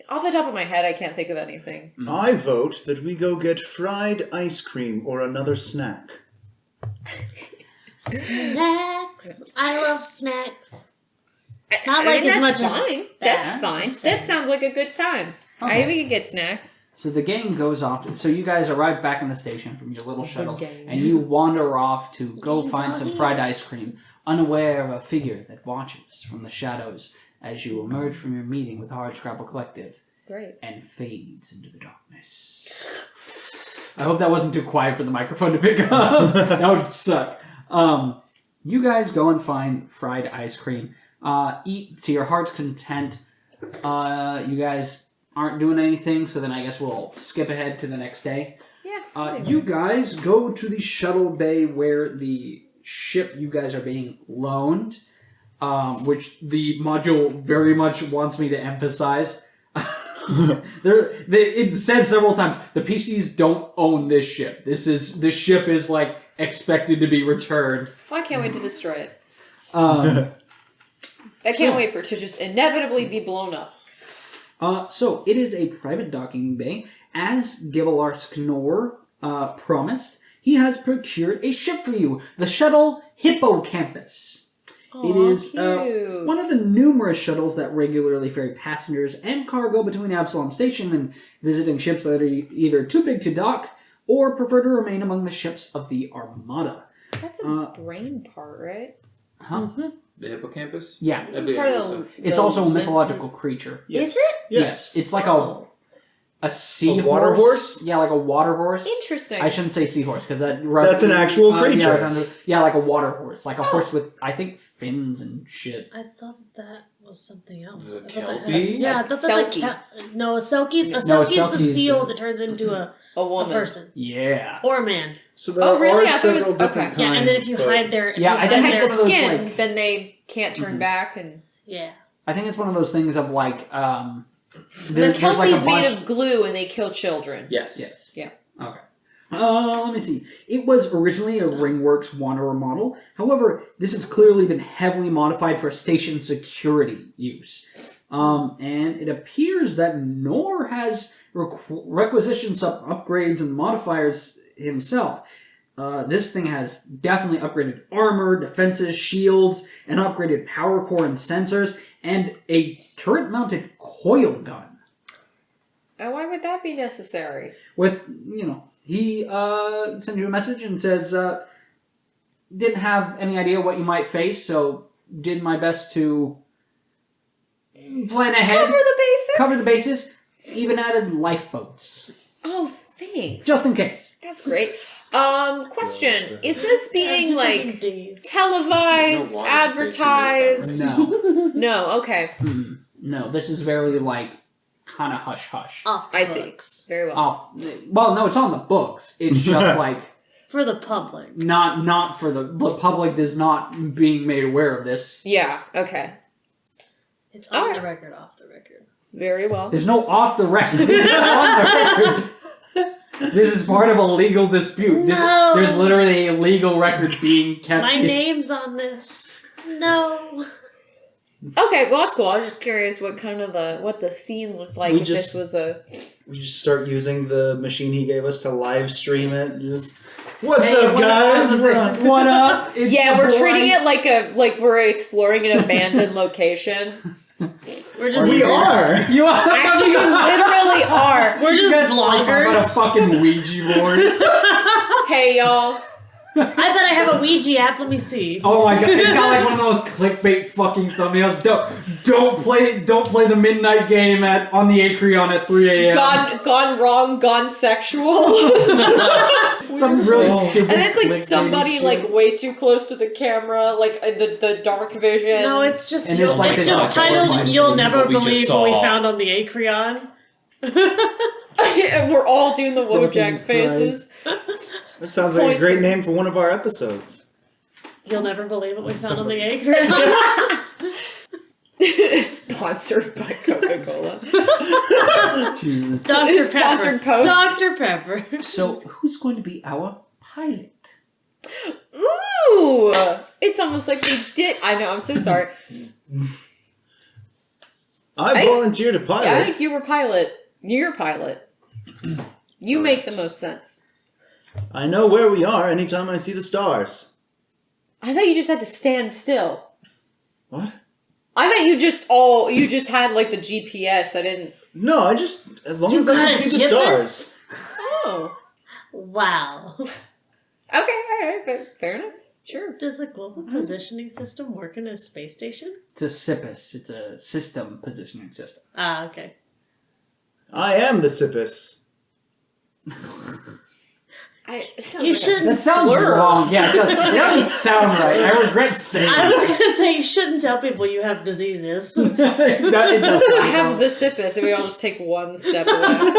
off the top of my head, I can't think of anything. I vote that we go get fried ice cream or another snack. Snacks. I love snacks. Not I like mean, as that's much as fine. That's fine. That sounds like a good time. Okay. We can get snacks. So the gang goes off. So you guys arrive back in the station from your little shuttle, gang. and you wander off to go find some fried ice cream, unaware of a figure that watches from the shadows as you emerge from your meeting with Hardscrabble Collective Great. and fades into the darkness. I hope that wasn't too quiet for the microphone to pick up. That would suck. You guys go and find fried ice cream. Eat to your heart's content. You guys aren't doing anything, so then I guess we'll skip ahead to the next day. Yeah. You guys go to the shuttle bay where the ship you guys are being loaned, which the module very much wants me to emphasize. It said several times, the PCs don't own this ship. This ship is like expected to be returned. Well, I can't wait to destroy it. Um, I can't wait for it to just inevitably be blown up. So it is a private docking bay. As Gibelar Sknor promised, he has procured a ship for you, the shuttle Hippocampus. It is cute. one of the numerous shuttles that regularly ferry passengers and cargo between Absalom Station and visiting ships that are either too big to dock or prefer to remain among the ships of the Armada. That's a brain part, right? Huh? The hippocampus? Yeah. That'd be Part of awesome. It's the also a lymph- mythological creature. Is it? Yes. It's like a seahorse. water horse? Yeah, like a water horse. Interesting. I shouldn't say seahorse because That's an actual creature. Yeah, like a water horse. Like a horse with, I think, fins and shit. I thought that was something else. The I thought that had Kelpie? yeah, I thought that's a Selkie. no, a Selkie's No, the Selkie's seal a- that turns into a woman. person Yeah. or a man. So there Oh, really? I are thought it was- several different okay. Yeah, kinds. and then if you but- hide their Yeah, I They think hide the it's one of those, skin, like- then they can't turn back, and yeah. I think it's one of those things of like, the there's like Kelpie's a made bunch... of glue and they kill children. Yes. Yes. Yeah. Okay. Let me see. It was originally a Ringworks Wanderer model. However, this has clearly been heavily modified for station security use. And it appears that Nor has requisitioned some upgrades and modifiers himself. This thing has definitely upgraded armor, defenses, shields, an upgraded power core and sensors, and a turret-mounted coil gun. And why would that be necessary? With, he sends you a message and says, didn't have any idea what you might face, so did my best to plan ahead. Cover the basics? Cover the bases. Even added lifeboats. Oh, thanks. Just in case. That's great. Question. Is this being, Just like, days. televised, There's no water advertised? No. No, okay. No, this is very, kind of hush-hush. Off the I see. books. Very well. Well, no, it's on the books. It's just, For the public. not for the public is not being made aware of this. Yeah, okay. It's on Alright. the record, off the record. Very well. There's no off the record. It's on the record. This is part of a legal dispute. No. There's literally a legal record being kept. My name's on this. No. Okay, well that's cool. I was just curious what the scene looked like We if just- this was a... We just start using the machine he gave us to live stream it. Just, what's Hey, up, what guys? up? We're on- What up? It's Yeah, your we're boy. treating it like we're exploring an abandoned location. We're just We are. You are Actually, you literally are. We're You just guys talking about a vloggers. fucking Ouija board. Hey, y'all. bet I have a Ouija app. Let me see. Oh my god, it's got like one of those clickbait fucking thumbnails. Don't play the midnight game on the Acreon at 3 a.m. Gone wrong, gone sexual. Some really stupid. And it's like clickbaity somebody shit. like way too close to the camera, like the dark vision. No, it's just And it's like it's the just dark titled one. "You'll Never What we just Believe What We saw. Found on the Acreon." And we're all doing the Fucking Wojak faces. That sounds like a great name for one of our episodes. You'll never believe what we found on the Acreon. Sponsored by Coca-Cola. Jesus. Dr. Pepper. Sponsored post. Dr. Pepper. So, who's going to be our pilot? Ooh! It's almost like they did. I know, I'm so sorry. I volunteer to pilot. Yeah, I think you were pilot. You're pilot. You make the most sense. I know where we are anytime I see the stars. I thought you just had to stand still. What? I thought you just had like the GPS. I didn't. No, as long You as I got can a see the GPS? stars. Oh. Wow. Okay, alright, fair enough. Sure. Does the global positioning system work in a space station? It's a SIPUS. It's a system positioning system. Ah, okay. I am the Sippus. It sounds You like should- That sounds slur. wrong. Yeah, it doesn't sound right. I regret saying I it. was gonna say you shouldn't tell people you have diseases. It does I have the sippus, and we all just take one step away.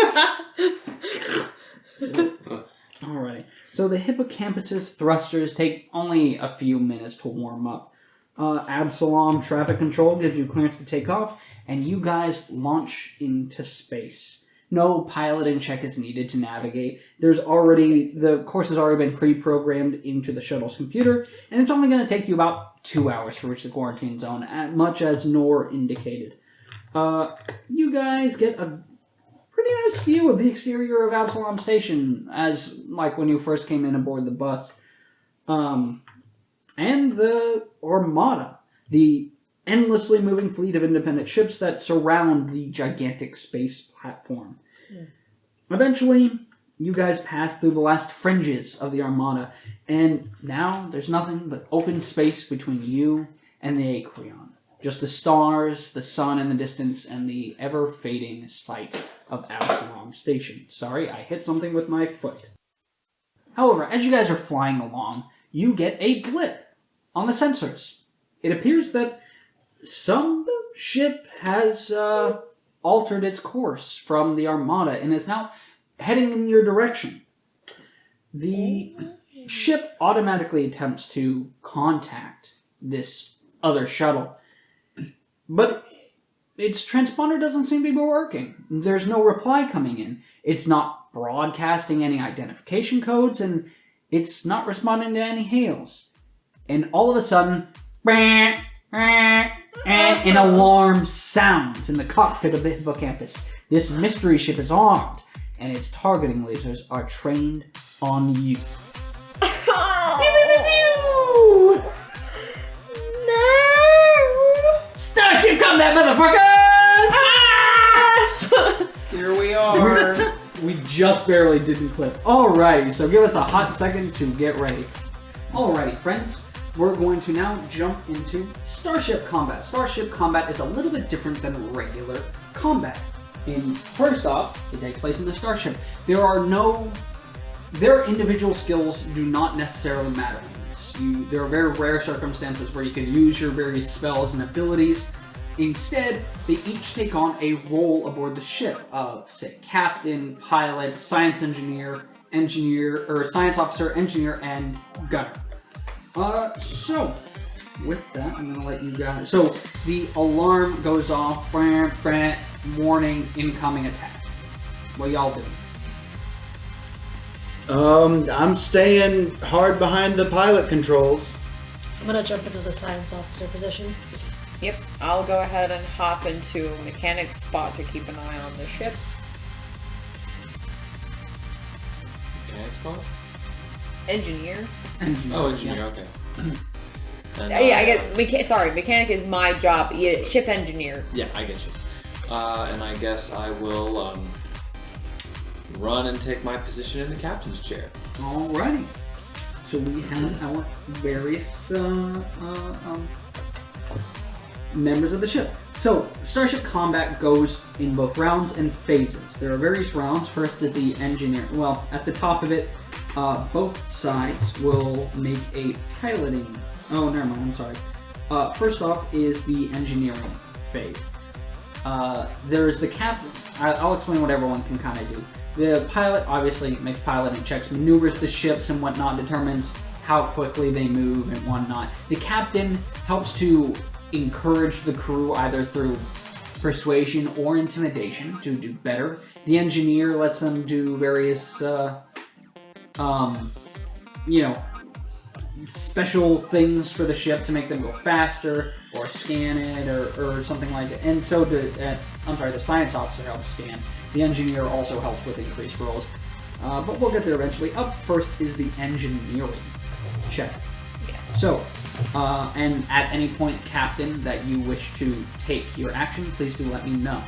Alright. So the hippocampus's thrusters take only a few minutes to warm up. Absalom traffic control gives you clearance to take off, and you guys launch into space. No piloting check is needed to navigate. The course has already been pre-programmed into the shuttle's computer, and it's only going to take you about 2 hours to reach the quarantine zone, much as Nor indicated. You guys get a pretty nice view of the exterior of Absalom Station, as like when you first came in aboard the bus. And the Armada, the endlessly moving fleet of independent ships that surround the gigantic space platform. Eventually, you guys pass through the last fringes of the Armada, and now there's nothing but open space between you and the Acreon. Just the stars, the sun in the distance, and the ever-fading sight of Absalom Station. Sorry, I hit something with my foot. However, as you guys are flying along, you get a blip on the sensors. It appears that some ship has altered its course from the Armada and is now heading in your direction. The ship automatically attempts to contact this other shuttle, but its transponder doesn't seem to be working. There's no reply coming in. It's not broadcasting any identification codes, and it's not responding to any hails. And all of a sudden, an alarm sounds in the cockpit of the hippocampus. This mystery ship is armed, and its targeting lasers are trained on you. No! Starship combat, motherfuckers! Here we are. We just barely didn't clip. Alrighty, so give us a hot second to get ready. Alrighty, friends. We're going to now jump into Starship Combat. Starship Combat is a little bit different than regular combat. First off, it takes place in the starship. Their individual skills do not necessarily matter. There are very rare circumstances where you can use your various spells and abilities. Instead, they each take on a role aboard the ship of, say, captain, pilot, science engineer, science officer, engineer, and gunner. So, with that, I'm going to let you guys... So, the alarm goes off, warning, incoming attack. What y'all doing? I'm staying hard behind the pilot controls. I'm gonna jump into the science officer position. Yep, I'll go ahead and hop into mechanic's spot to keep an eye on the ship. Mechanic spot? Engineer? Oh, engineer, okay. And, Yeah, I get. Mechanic is my job. Yeah, ship engineer. Yeah, I get you. And I guess I will run and take my position in the captain's chair. Alrighty. So we have our various members of the ship. So starship combat goes in both rounds and phases. There are various rounds. First is the engineer. Well, at the top of it, both sides will make a piloting. Oh, never mind. I'm sorry. First off is the engineering phase. There's the captain. I'll explain what everyone can kind of do. The pilot obviously makes piloting checks, maneuvers the ships and whatnot, determines how quickly they move and whatnot. The captain helps to encourage the crew either through persuasion or intimidation to do better. The engineer lets them do various, special things for the ship to make them go faster or scan it or something like that. And so the science officer helps scan. The engineer also helps with increased rolls. But we'll get there eventually. Up first is the engineering check. Yes. So, and at any point, Captain, that you wish to take your action, please do let me know.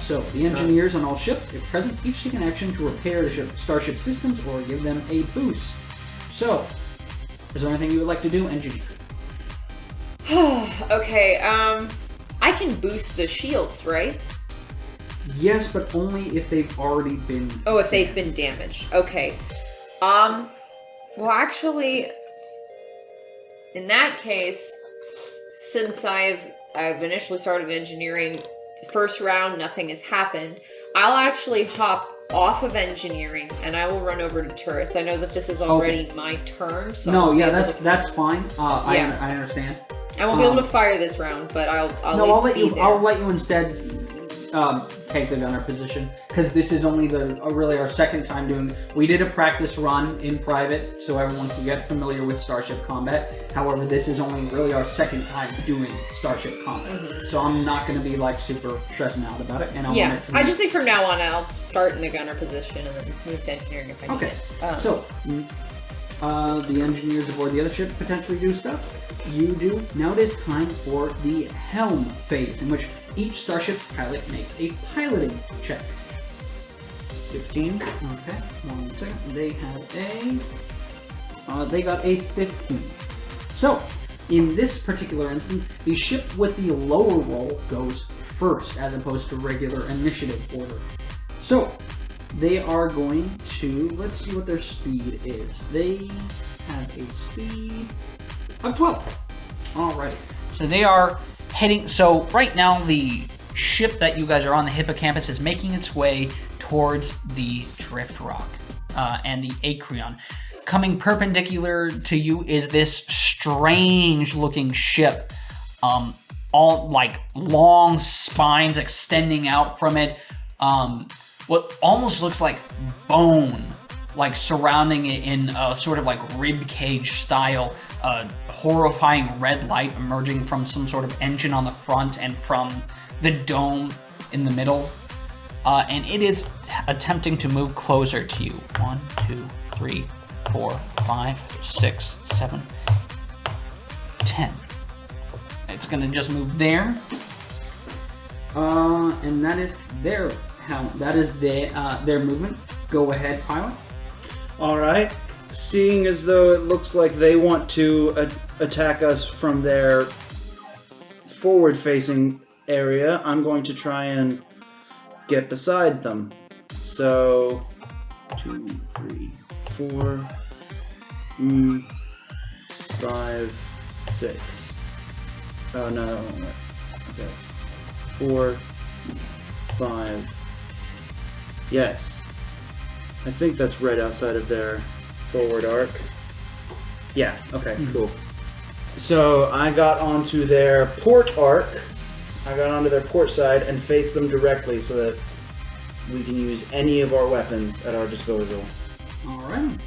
So, the engineers on all ships, if present, each take an action to repair the starship systems or give them a boost. So, is there anything you would like to do, engineer? Okay, I can boost the shields, right? Yes, but only if they've already been... Oh, if they've been damaged. Okay. Well, actually, in that case, since I've initially started engineering, first round, nothing has happened, I'll actually hop off of engineering and I will run over to turrets. I know that this is already my turn, so no, yeah, that's fine. I understand. I won't be able to fire this round, but I'll let you instead take the gunner position, because this is only really our second time doing. We did a practice run in private, so everyone can get familiar with starship combat. However, this is only really our second time doing starship combat, so I'm not going to be like super stressing out about it. And I just think from now on I'll start in the gunner position and then move to engineering if I need it. So the engineers aboard the other ship potentially do stuff. You do. Now it is time for the helm phase, in which each starship's pilot makes a piloting check. 16. Okay, 1 second. They got a 15. So, in this particular instance, the ship with the lower roll goes first, as opposed to regular initiative order. So, they are going to, let's see what their speed is. They have a speed of 12. Alright, so they are heading, so right now the ship that you guys are on, the hippocampus, is making its way towards the drift rock and the Acreon. Coming perpendicular to you is this strange looking ship, all like long spines extending out from it, what almost looks like bone, like surrounding it in a sort of like rib cage style, horrifying red light emerging from some sort of engine on the front and from the dome in the middle. And it is attempting to move closer to you. 1, 2, 3, 4, 5, 6, 7, 10. It's gonna just move there. And that is their movement. Go ahead, pilot. Alright. Seeing as though it looks like they want to attack us from their forward-facing area, I'm going to try and get beside them. So, 2, 3, 4, 5, 6. Oh no, okay. 4, 5. Yes. I think that's right outside of their forward arc. Yeah, okay, cool. So I got onto their port arc. I got onto their port side and faced them directly so that we can use any of our weapons at our disposal. Alright.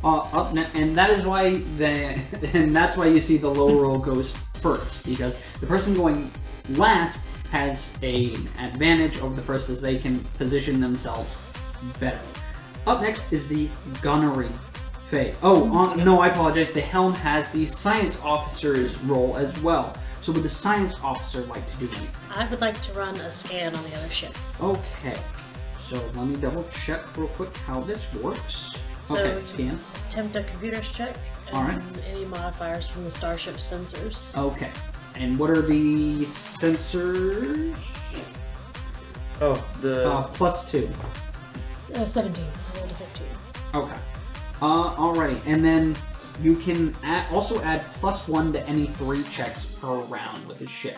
And that is why that's why you see the low roll goes first, because the person going last has an advantage over the first, as they can position themselves better. Up next is the gunnery phase. No, I apologize. The helm has the science officer's role as well. So would the science officer like to do anything? I would like to run a scan on the other ship. Okay. So let me double check real quick how this works. So Okay, you scan. attempt a computer's check and Alright. any modifiers from the starship sensors. Okay. And what are the sensors? Oh, the +2. 17. I rolled a 15. Okay. Alrighty. And then you can also add +1 to any 3 checks per round with his ship.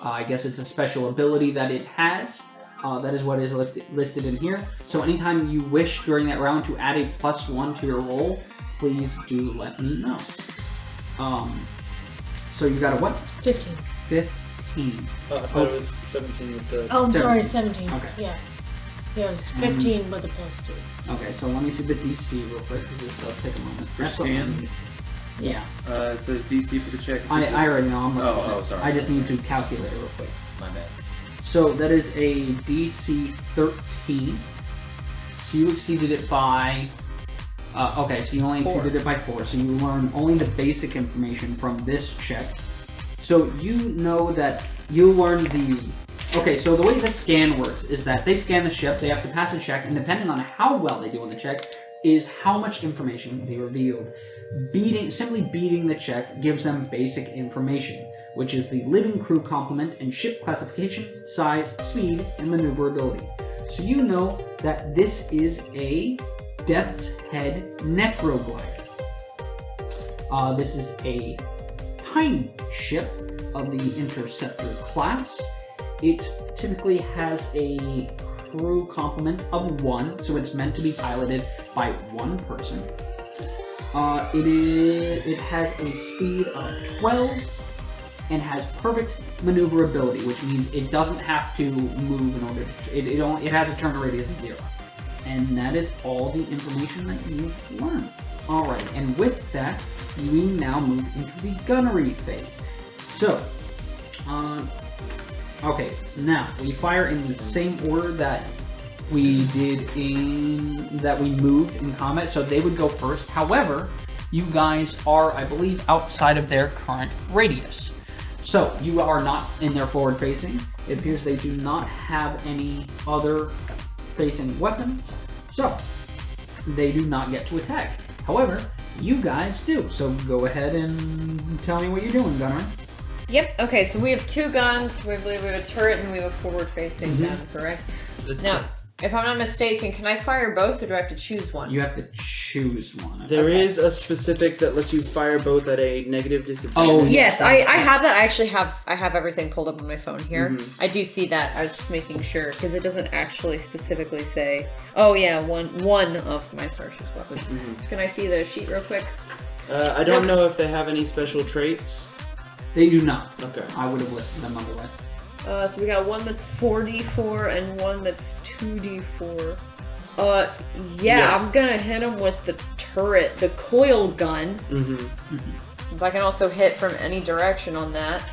I guess it's a special ability that it has. That is what is listed in here. So anytime you wish during that round to add a +1 to your roll, please do let me know. So you got a what? 15. 15. I thought it was 17 with the... Oh, I'm 17. sorry, 17. Okay. Yeah. Yeah, it was 15 with a +2. Okay, so let me see the DC real quick, because this does take a moment. For That's what I scan? need. Yeah. it says DC for the check. I already know. I'm looking at it. sorry. I just need to calculate it real quick. My bad. So that is a DC 13. So you exceeded it by... okay, so you only 4. exceeded it by 4. So you learn only the basic information from this check. So you know that you learn the... Okay, so the way the scan works is that they scan the ship, they have to pass a check, and depending on how well they do on the check, is how much information they revealed. Simply beating the check gives them basic information, which is the living crew complement and ship classification, size, speed, and maneuverability. So you know that this is a Death's Head Necroglider. This is a tiny ship of the Interceptor class. It typically has a crew complement of 1, so it's meant to be piloted by 1 person. It has a speed of 12 and has perfect maneuverability, which means it doesn't have to move in order to, it has a turn radius of 0. And that is all the information that you learn. Alright, and with that, we now move into the gunnery phase. So, okay, now we fire in the same order that we did that we moved in combat, so they would go first. However, you guys are, I believe, outside of their current radius. So, you are not in their forward facing. It appears they do not have any other facing weapons, so they do not get to attack. However, you guys do, so go ahead and tell me what you're doing, Gunner. Yep, okay, so we have 2 guns, we have a turret, and we have a forward-facing gun, correct? Now, if I'm not mistaken, can I fire both, or do I have to choose one? You have to choose one. There Okay. is a specific that lets you fire both at a negative disadvantage. Oh, Yes, I have that. I actually have everything pulled up on my phone here. Mm-hmm. I do see that. I was just making sure because it doesn't actually specifically say. Oh yeah, one of my starship's weapons. So can I see the sheet real quick? I don't know if they have any special traits. They do not. Okay. I would have listed them otherwise. So we got one that's 4d4 and one that's 2d4. Yeah, I'm gonna hit him with the turret, the coil gun. Since I can also hit from any direction on that.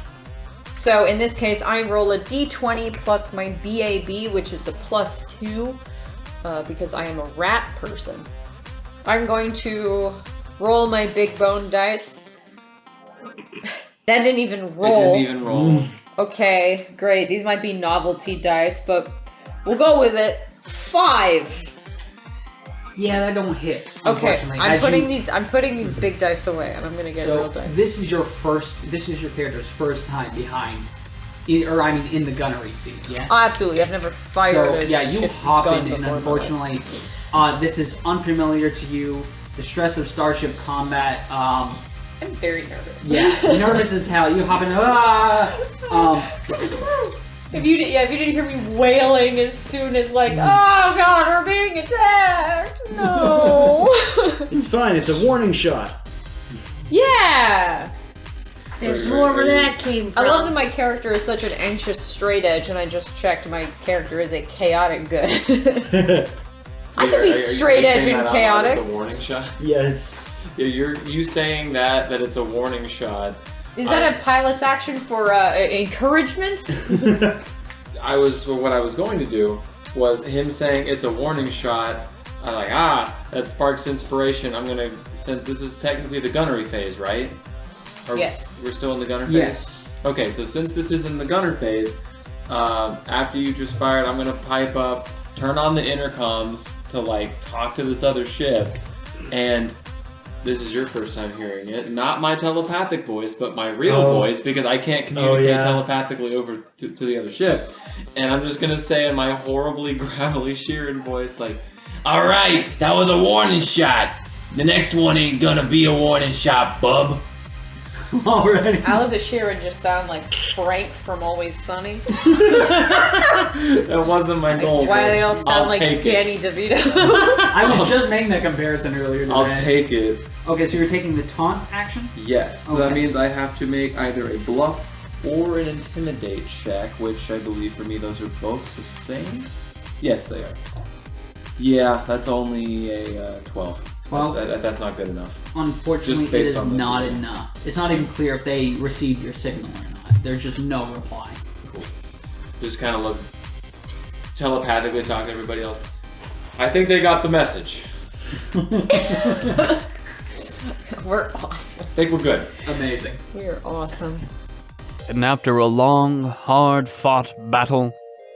So in this case, I roll a d20 plus my BAB, which is a +2, because I am a rat person. I'm going to roll my big bone dice. That didn't even roll. It didn't even roll. Okay, great. These might be novelty dice, but we'll go with it. 5. Yeah, that don't hit. Okay, Unfortunately. I'm As putting these big dice away, and I'm gonna get real so dice. this is your character's first time behind, in the gunnery seat. Yeah. Oh, absolutely. I've never fired So a yeah, you ship's hop gun in, and before in my life. unfortunately, this is unfamiliar to you. The stress of starship combat. I'm very nervous. Yeah, nervous as hell. You hop in. If you didn't hear me wailing as soon as like, oh god, we're being attacked. No. It's fine, it's a warning shot. Yeah. There's more where that came from. I love that my character is such an anxious straight edge, and I just checked my character is a chaotic good. I can be straight edge and chaotic. It's a warning shot. Yes. Yeah, you saying that it's a warning shot. Is that a pilot's action for encouragement? What I was going to do was him saying it's a warning shot. I'm like, that sparks inspiration. I'm gonna, since this is technically the gunnery phase, right? Yes. We're still in the gunner phase? Yes. Okay, so since this is in the gunner phase, after you just fired, I'm gonna pipe up turn on the intercoms to like talk to this other ship, and this is your first time hearing it. Not my telepathic voice, but my real voice, because I can't communicate telepathically over to the other ship. And I'm just gonna say in my horribly gravelly Sheeran voice, like, all right, that was a warning shot. The next one ain't gonna be a warning shot, bub. Already. I love the Sheeran just sound like Frank from Always Sunny. That wasn't my goal. Why do they all sound I'll like take Danny it. DeVito? I was just making that comparison earlier today. I'll take it. Okay, so you're taking the taunt action? Yes, so that Okay. means I have to make either a bluff or an intimidate check, which I believe for me those are both the same. Yes, they are. Yeah, that's only a 12. Well, That's not good enough. Unfortunately, Just it based is on the not video. enough. It's not even clear if they received your signal or not. There's just no reply. Cool. Just kind of look telepathically talking to everybody else. I think they got the message. We're awesome. I think we're good. Amazing. We're awesome. And after a long, hard-fought battle,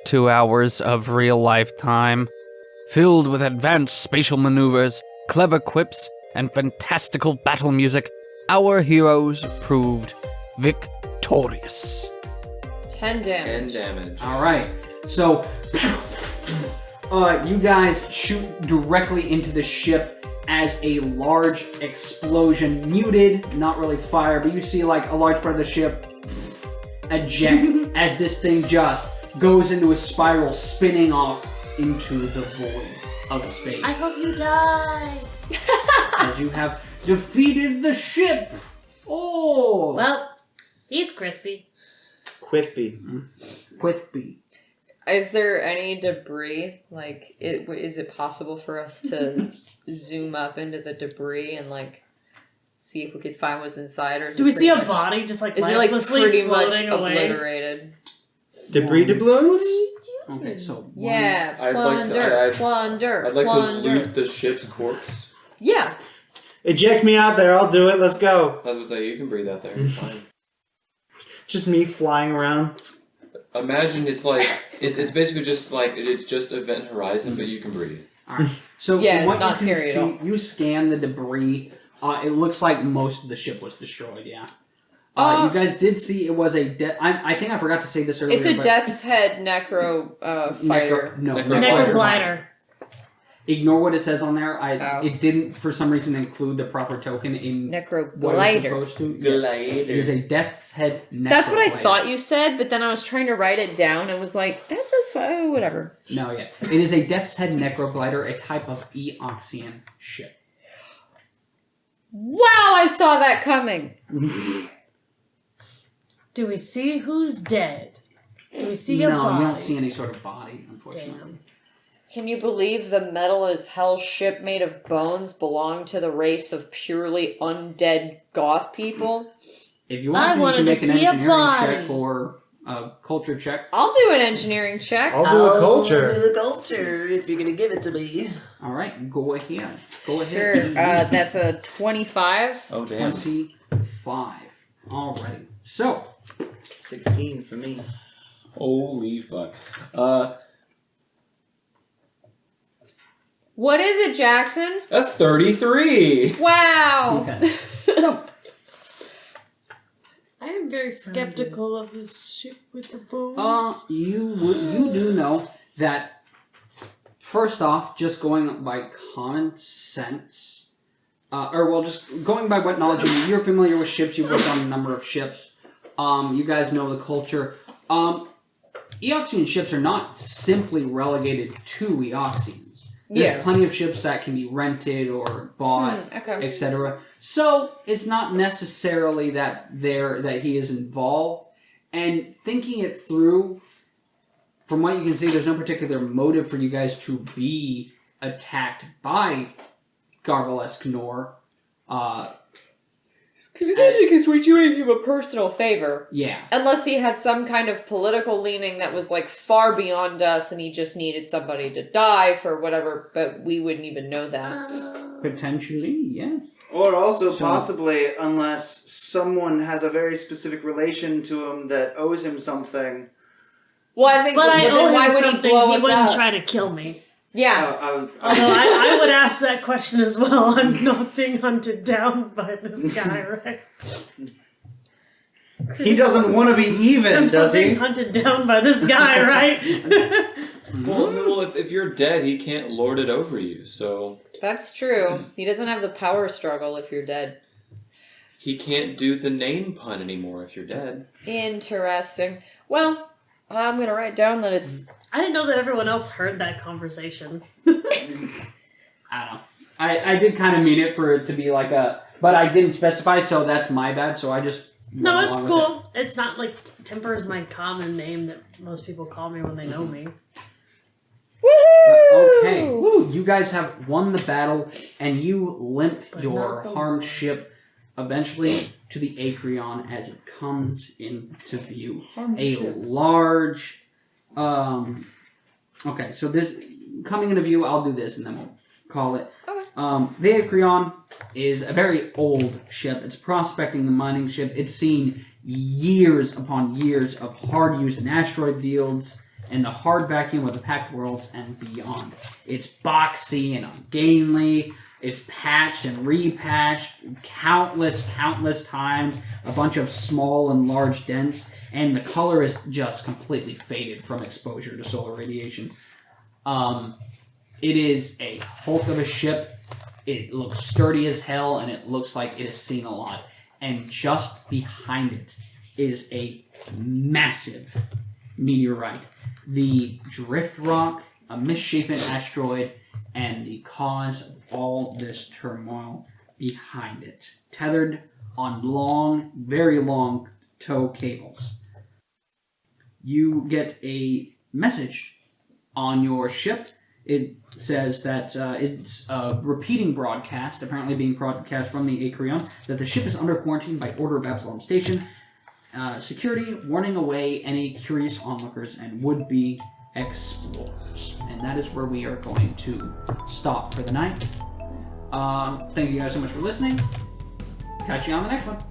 2 hours of real-life time, filled with advanced spatial maneuvers, clever quips, and fantastical battle music, our heroes proved victorious. 10 damage. 10 damage. All right. So, you guys shoot directly into the ship as a large explosion, muted, not really fire, but you see like a large part of the ship eject as this thing just goes into a spiral, spinning off into the void of space. I hope you die. As you have defeated the ship. Oh, Well, he's crispy. Quiffy. Quiffy. Is there any debris? Like, is it possible for us to zoom up into the debris and like see if we could find what's inside? Or is Do it we see a pretty much- body just like Is it like lifelessly pretty much floating away? obliterated? Debris doubloons? Okay, so one. Yeah, I'd like to- plunder, I'd- plunder, I'd like plunder. to loot the ship's corpse. Yeah, Eject me out there, I'll do it, let's go. I was gonna say, you can breathe out there, you're fine. Just me flying around. Imagine it's like, it's basically just like, it's just Event Horizon, but you can breathe. All right. So Yeah, from what it's not you can scary at all. see, you scan the debris. It looks like most of the ship was destroyed. Yeah. You guys did see it was a. I think I forgot to say this earlier. it's a but Death's Head necro fighter. Necroglider. Ignore what it says on there. Oh. It didn't for some reason include the proper token in what it was Necroglider. supposed to. Yes. It is a Death's Head. That's what I necroglider. thought you said, but then I was trying to write it down and was like, that's a whatever. No, yeah. It is a Death's Head necroglider, a type of Eoxian ship. Wow, I saw that coming. Do we see who's dead? Do we see a No, body? you don't see any sort of body, unfortunately. Damn. Can you believe the metal as hell ship made of bones belonged to the race of purely undead goth people? If you I want to, you wanted can to make an see a engineering body. check or a culture check. I'll do an engineering check. I'll do a culture. do the culture if you're gonna give it to me. All right, go ahead. Go Sure, ahead. that's a 25. Oh, damn. 25. All right. So, 16 for me. Holy fuck. What is it, Jackson? A 33! Wow! okay. I am very skeptical of this ship with the bones. You do know that. First off, just going by common sense, just going by what knowledge you're familiar with ships. You've worked on a number of ships. You guys know the culture. Eoxian ships are not simply relegated to Eoxians. There's Yeah. plenty of ships that can be rented or bought, Okay. etc. So it's not necessarily that he is involved. And thinking it through, from what you can see, there's no particular motive for you guys to be attacked by Garvalesk nor. Because we're doing him a personal favor. Yeah. Unless he had some kind of political leaning that was like far beyond us and he just needed somebody to die for whatever, but we wouldn't even know that. Potentially, yes. Or also So- possibly, unless someone has a very specific relation to him that owes him something, Well, I think. But I then owe why him would he something. blow He us wouldn't up? try to kill me. Yeah. Although I would ask that question as well. I'm not being hunted down by this guy, right? He doesn't want to be even, I'm does not being he? hunted down by this guy, right? Well, if you're dead, he can't lord it over you, so... That's true. He doesn't have the power struggle if you're dead. He can't do the name pun anymore if you're dead. Interesting. Well, I'm gonna write down that it's... I didn't know that everyone else heard that conversation. I don't know. I did kind of mean it for it to be like a... But I didn't specify, so that's my bad, so I just... No, went it's along with cool. It's not like Timber is my common name that most people call me when they know me. Woohoo! Okay. Woo, you guys have won the battle, and you limp But your not the harmed war. ship eventually to the Acreon as it comes into view. Large... Okay, so this... Coming into view, I'll do this, and then we'll call it. Okay. The Acreon is a very old ship. It's a prospecting and mining ship. It's seen years upon years of hard use in asteroid fields and the hard vacuum of the packed worlds and beyond. It's boxy and ungainly. It's patched and repatched countless times. A bunch of small and large dents. And the color is just completely faded from exposure to solar radiation. It is a hulk of a ship. It looks sturdy as hell, and it looks like it has seen a lot. And just behind it is a massive meteorite. The drift rock, a misshapen asteroid, and the cause of all this turmoil behind it. Tethered on long, very long tow cables. You get a message on your ship. It says that it's a repeating broadcast, apparently being broadcast from the Acreon, that the ship is under quarantine by order of Absalom Station. Security warning away any curious onlookers and would-be explorers. And that is where we are going to stop for the night. Thank you guys so much for listening. Catch you on the next one.